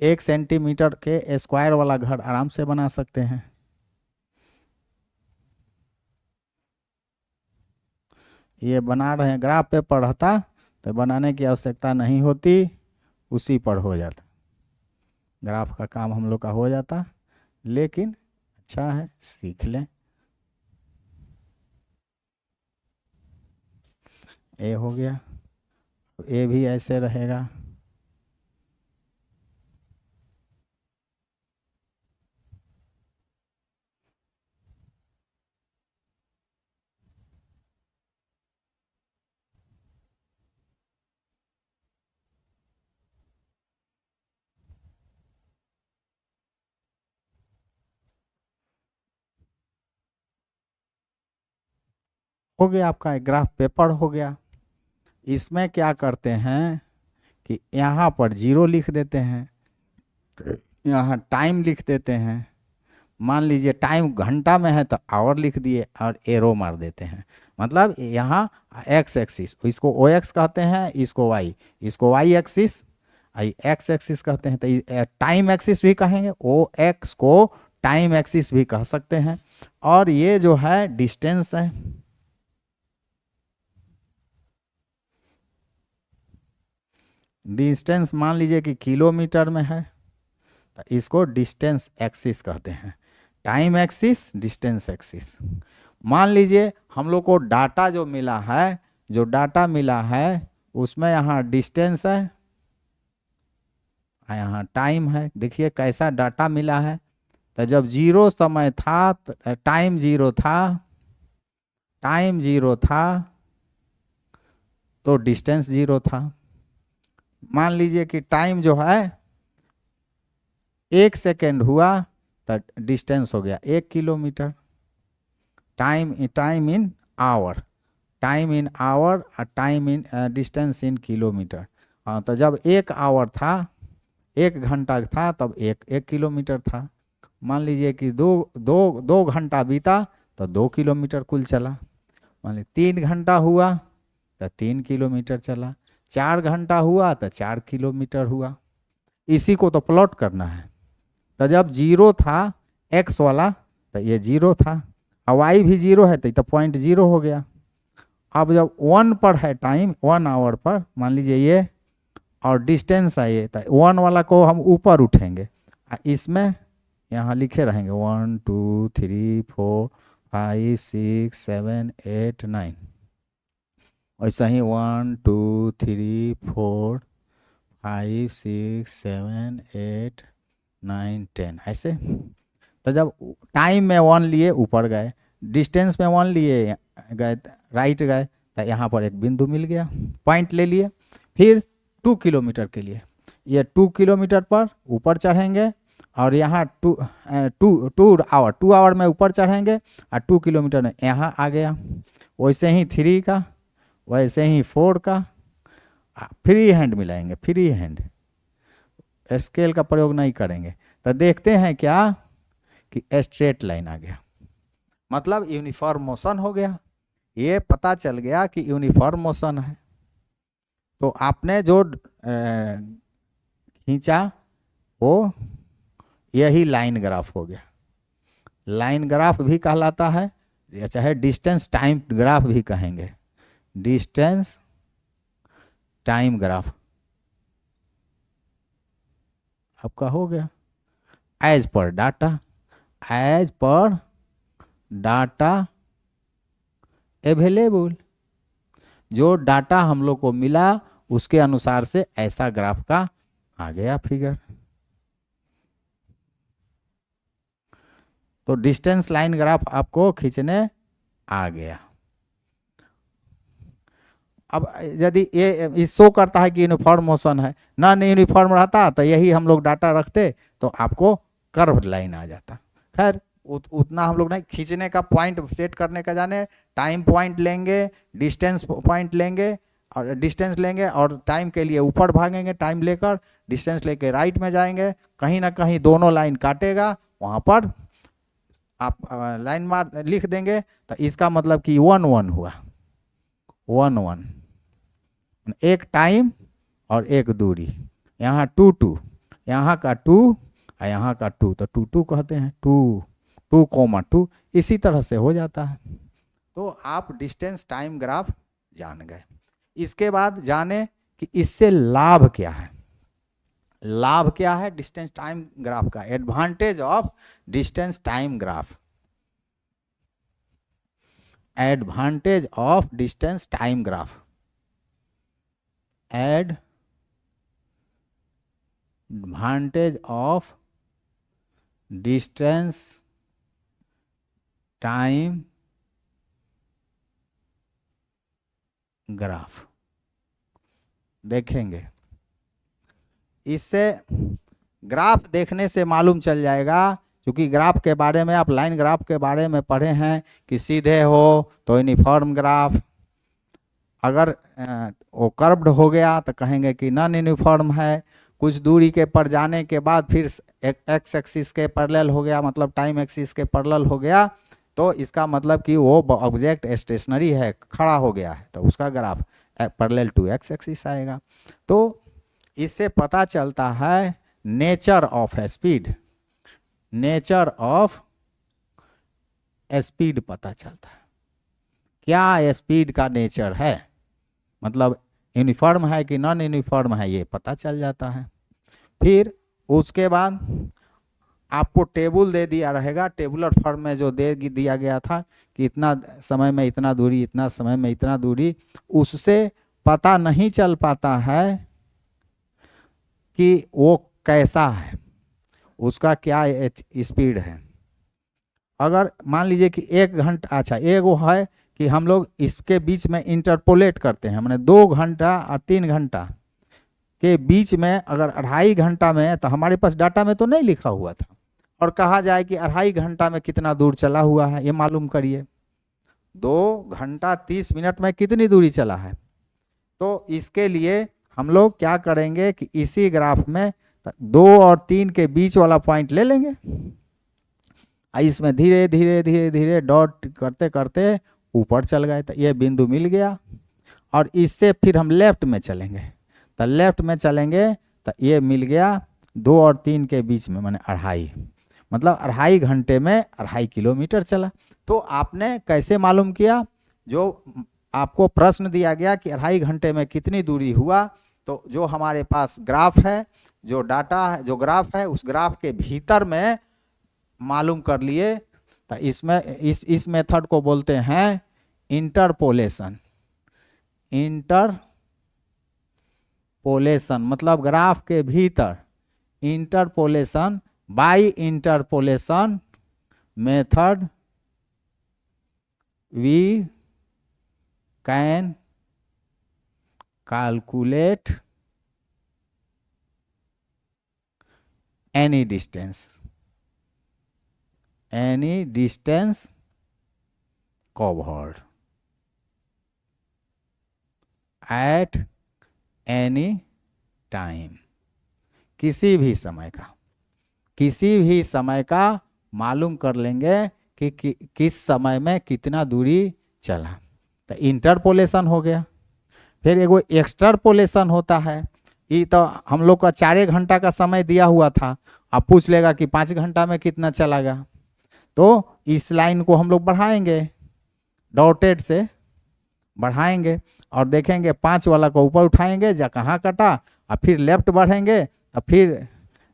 1 सेंटीमीटर के स्क्वायर वाला घर आराम से बना सकते हैं। ये बना रहे हैं, ग्राफ पे पढ़ता तो बनाने की आवश्यकता नहीं होती, उसी पर हो जाता, ग्राफ का काम हम लोग का हो जाता। लेकिन अच्छा है, सीख लें। ए हो गया, ए भी ऐसे रहेगा। हो गया आपका एक ग्राफ पेपर हो गया। इसमें क्या करते हैं कि यहाँ पर 0 लिख देते हैं, यहाँ टाइम लिख देते हैं। मान लीजिए टाइम घंटा में है तो आवर लिख दिए और एरो मार देते हैं। मतलब यहाँ एक्स एक्सिस, इसको ओ एक्स कहते हैं, इसको वाई एक्सिस, एक्स एक्सिस कहते हैं। तो टाइम एक्सिस भी कहेंगे, ओ एक्स को टाइम एक्सिस भी कह सकते हैं। और ये जो है डिस्टेंस है, डिस्टेंस मान लीजिए कि किलोमीटर में है तो इसको डिस्टेंस एक्सिस कहते हैं। Time axis, distance axis. मान लीजिए हम लोग को डाटा जो मिला है, जो डाटा मिला है उसमें यहाँ डिस्टेंस है, यहाँ टाइम है। देखिए कैसा डाटा मिला है। तो जब 0 समय था, टाइम 0 था, टाइम 0 था तो डिस्टेंस 0 था। मान लीजिए कि टाइम जो है 1 सेकेंड हुआ तो डिस्टेंस हो गया 1 kilometre. Time in hour, time in hour और time in distance in kilometre. हाँ, तो जब 1 आवर था, 1 घंटा था, तब 1 किलोमीटर था। मान लीजिए कि दो घंटा बीता तो 2 किलोमीटर कुल चला। मान लीजिए 3 घंटा हुआ तो 3 किलोमीटर चला। 4 घंटा हुआ तो 4 किलोमीटर हुआ। इसी को तो प्लॉट करना है। तो जब जीरो था एक्स वाला तो ये जीरो था, और वाई भी जीरो है तो पॉइंट जीरो हो गया। अब जब 1 पर है टाइम, 1 आवर पर मान लीजिए ये, और डिस्टेंस है ये, तो 1 वाला को हम ऊपर उठेंगे, इसमें यहाँ लिखे रहेंगे 1 2 3 4 5 6 7 8 9, ऐसा ही 1 2 3 4 5 6 7 8 9 10 ऐसे। तो जब टाइम में 1 लिए ऊपर गए, डिस्टेंस में 1 लिए गए राइट गए, तो यहाँ पर एक बिंदु मिल गया, पॉइंट ले लिए। फिर 2 किलोमीटर के लिए ये 2 किलोमीटर पर ऊपर चढ़ेंगे, और यहाँ 2 आवर में ऊपर चढ़ेंगे, और 2 किलोमीटर में यहाँ आ गया। वैसे ही 3 का, वैसे ही 4 का, फ्री हैंड मिलाएंगे, फ्री हैंड, स्केल का प्रयोग नहीं करेंगे। तो देखते हैं क्या कि स्ट्रेट लाइन आ गया, मतलब यूनिफॉर्म मोशन हो गया। ये पता चल गया कि यूनिफॉर्म मोशन है। तो आपने जो खींचा वो यही लाइन ग्राफ हो गया। लाइन ग्राफ भी कहलाता है, या चाहे डिस्टेंस टाइम ग्राफ भी कहेंगे, डिस्टेंस टाइम ग्राफ आपका हो गया। एज पर डाटा अवेलेबल, जो डाटा हम लोग को मिला उसके अनुसार से ऐसा ग्राफ का आ गया फिगर। तो डिस्टेंस लाइन ग्राफ आपको खींचने आ गया। अब यदि ये शो करता है कि यूनिफॉर्म मोशन है, नॉन यूनिफॉर्म रहता तो यही हम लोग डाटा रखते तो आपको कर्व लाइन आ जाता। खैर उतना हम लोग नहीं, खींचने का पॉइंट सेट करने का जाने, टाइम पॉइंट लेंगे, डिस्टेंस पॉइंट लेंगे, और डिस्टेंस लेंगे और टाइम के लिए ऊपर भागेंगे, टाइम लेकर डिस्टेंस लेके राइट में जाएंगे, कहीं ना कहीं दोनों लाइन काटेगा, वहाँ पर आप लाइन मार लिख देंगे, तो इसका मतलब कि 1 1 हुआ, 1 1, एक टाइम और एक दूरी। यहाँ 2 2, यहाँ का 2 और यहाँ का 2, तो 2 2 कहते हैं, 2 2, इसी तरह से हो जाता है। तो आप डिस्टेंस टाइम ग्राफ जान गए। इसके बाद जाने कि इससे लाभ क्या है। लाभ क्या है डिस्टेंस टाइम ग्राफ का, advantage of distance time graph, advantage of distance time graph, advantage of distance time graph देखेंगे। इससे ग्राफ देखने से मालूम चल जाएगा, क्योंकि ग्राफ के बारे में आप लाइन ग्राफ के बारे में पढ़े हैं कि सीधे हो तो यूनिफॉर्म ग्राफ, अगर वो कर्व्ड हो गया तो कहेंगे कि नॉन यूनिफॉर्म है, कुछ दूरी के पर जाने के बाद फिर एक्स एक्सिस के पैरेलल हो गया, मतलब टाइम एक्सिस के पैरेलल हो गया, तो इसका मतलब कि वो ऑब्जेक्ट स्टेशनरी है, खड़ा हो गया है, तो उसका graph parallel to X axis आएगा। तो इससे पता चलता है nature of speed, nature of speed पता चलता है, क्या स्पीड का नेचर है, मतलब यूनिफॉर्म है कि नॉन यूनिफॉर्म है, ये पता चल जाता है। फिर उसके बाद आपको टेबल दे दिया रहेगा, टेबुलर फॉर्म में जो दे दिया गया था कि इतना समय में इतना दूरी, इतना समय में इतना दूरी, उससे पता नहीं चल पाता है कि वो कैसा है, उसका क्या स्पीड है। अगर मान लीजिए कि 1 घंटा, अच्छा एक वो है कि हम लोग इसके बीच में इंटरपोलेट करते हैं, मैंने 2 घंटा और 3 घंटा के बीच में अगर 2.5 घंटा में, तो हमारे पास डाटा में तो नहीं लिखा हुआ था, और कहा जाए कि 2.5 घंटा में कितना दूर चला हुआ है, ये मालूम करिए, 2 घंटा 30 मिनट में कितनी दूरी चला है। तो इसके लिए हम लोग क्या करेंगे कि इसी ग्राफ में 2 और 3 के बीच वाला पॉइंट ले लेंगे, इसमें धीरे धीरे धीरे धीरे डॉट करते करते ऊपर चल गए, तो ये बिंदु मिल गया। और इससे फिर हम लेफ्ट में चलेंगे, तो लेफ्ट में चलेंगे तो ये मिल गया, 2 और 3 के बीच में, माने 2.5, मतलब 2.5 घंटे में 2.5 किलोमीटर चला। तो आपने कैसे मालूम किया? जो आपको प्रश्न दिया गया कि 2.5 घंटे में कितनी दूरी हुआ, तो जो हमारे पास ग्राफ है, जो डाटा है, जो ग्राफ है, उस ग्राफ के भीतर में मालूम कर लिए। तो इसमें इस मेथड को बोलते हैं इंटरपोलेशन। इंटरपोलेशन मतलब ग्राफ के भीतर, interpolation, by interpolation method we can calculate any distance covered at any time, किसी भी समय का मालूम कर लेंगे कि किस समय में कितना दूरी चला। तो इंटरपोलेशन हो गया। फिर एगो एक्सट्रपोलेशन होता है। ये तो हम लोग का 4 घंटा का समय दिया हुआ था, अब पूछ लेगा कि 5 घंटा में कितना चलागा। तो इस लाइन को हम लोग बढ़ाएंगे, डॉटेड से बढ़ाएंगे और देखेंगे 5 वाला को ऊपर उठाएंगे, जहाँ कहाँ काटा, और फिर लेफ्ट बढ़ेंगे, और फिर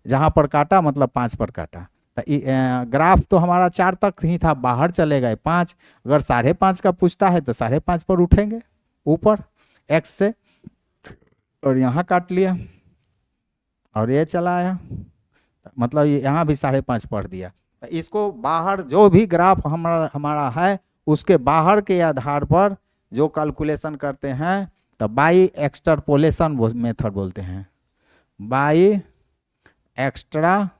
जहाँ पर काटा मतलब 5 पर काटा। तो ग्राफ तो हमारा 4 तक ही था, बाहर चले गए 5। अगर 5.5 का पूछता है तो 5.5 पर उठेंगे ऊपर एक्स से, और यहाँ काट लिया और ये चला आया, मतलब यहाँ भी 5.5 पढ़ दिया। तो इसको बाहर जो भी ग्राफ हमारा है, उसके बाहर के आधार पर जो कैलकुलेशन करते हैं तो बाय एक्सट्रपोलेशन मेथड बोलते हैं। By extrapolation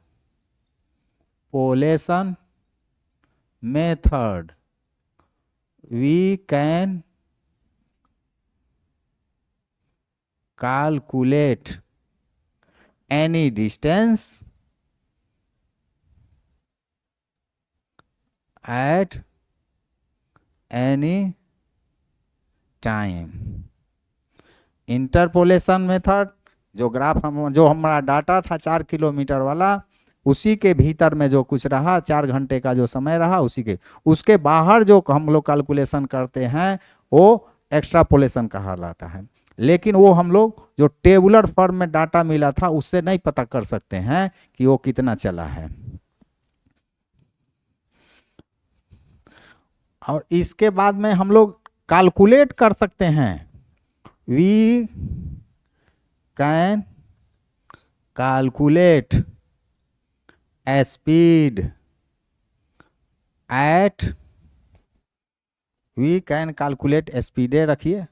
method we can calculate any distance at any time। Interpolation method जो ग्राफ जो हमारा डाटा था 4 किलोमीटर वाला, उसी के भीतर में जो कुछ रहा, 4 घंटे का जो समय रहा, उसके बाहर जो हम लोग कैलकुलेशन करते हैं वो एक्स्ट्रापोलेशन कहलाता है। लेकिन वो हम लोग जो टेबुलर फॉर्म में डाटा मिला था उससे नहीं पता कर सकते हैं कि वो कितना चला है। और इसके बाद में हम लोग कैलकुलेट कर सकते हैं, we can calculate speed at, we can calculate speed रखिए,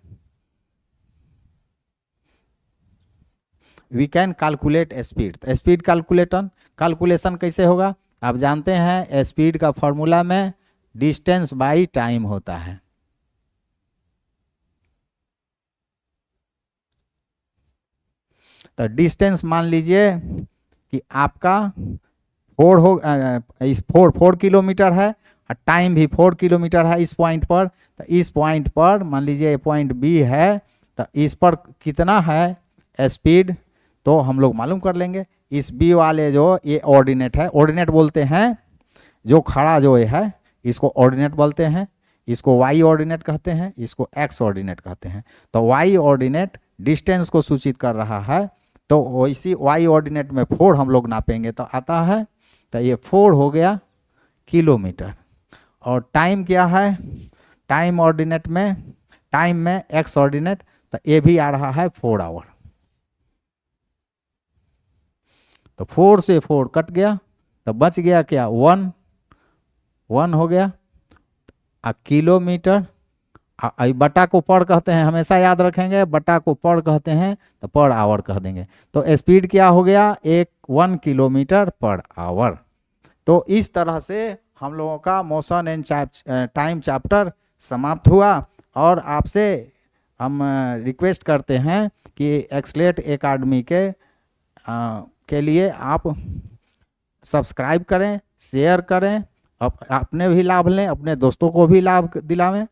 we can calculate speed. Speed calculation कैसे होगा? आप जानते हैं स्पीड का फॉर्मूला में डिस्टेंस बाय टाइम होता है। तो डिस्टेंस मान लीजिए कि आपका 4 किलोमीटर है और टाइम भी 4 किलोमीटर है इस पॉइंट पर। तो इस पॉइंट पर मान लीजिए पॉइंट बी है, तो इस पर कितना है स्पीड, तो हम लोग मालूम कर लेंगे। इस बी वाले जो ये ऑर्डिनेट है, ऑर्डिनेट बोलते हैं जो खड़ा जो है, इसको ऑर्डिनेट बोलते हैं, इसको वाई ऑर्डिनेट कहते हैं, इसको एक्स ऑर्डिनेट कहते हैं। तो वाई ऑर्डिनेट डिस्टेंस को सूचित कर रहा है, तो इसी वाई ऑर्डिनेट में 4 हम लोग नापेंगे तो आता है, तो ये 4 हो गया किलोमीटर। और टाइम क्या है? टाइम ऑर्डिनेट में, टाइम में एक्स ऑर्डिनेट, तो ये भी आ रहा है 4 आवर। तो 4 से 4 कट गया, तो बच गया क्या? 1 हो गया। किलोमीटर बटा को पर कहते हैं, हमेशा याद रखेंगे, बटा को पर कहते हैं तो पर आवर कह देंगे। तो स्पीड क्या हो गया? 1 किलोमीटर पर आवर। तो इस तरह से हम लोगों का मोशन एंड टाइम चैप्टर समाप्त हुआ। और आपसे हम रिक्वेस्ट करते हैं कि एक्सलेट एकेडमी के लिए आप सब्सक्राइब करें, शेयर करें, अपने भी लाभ लें, अपने दोस्तों को भी लाभ दिलावें।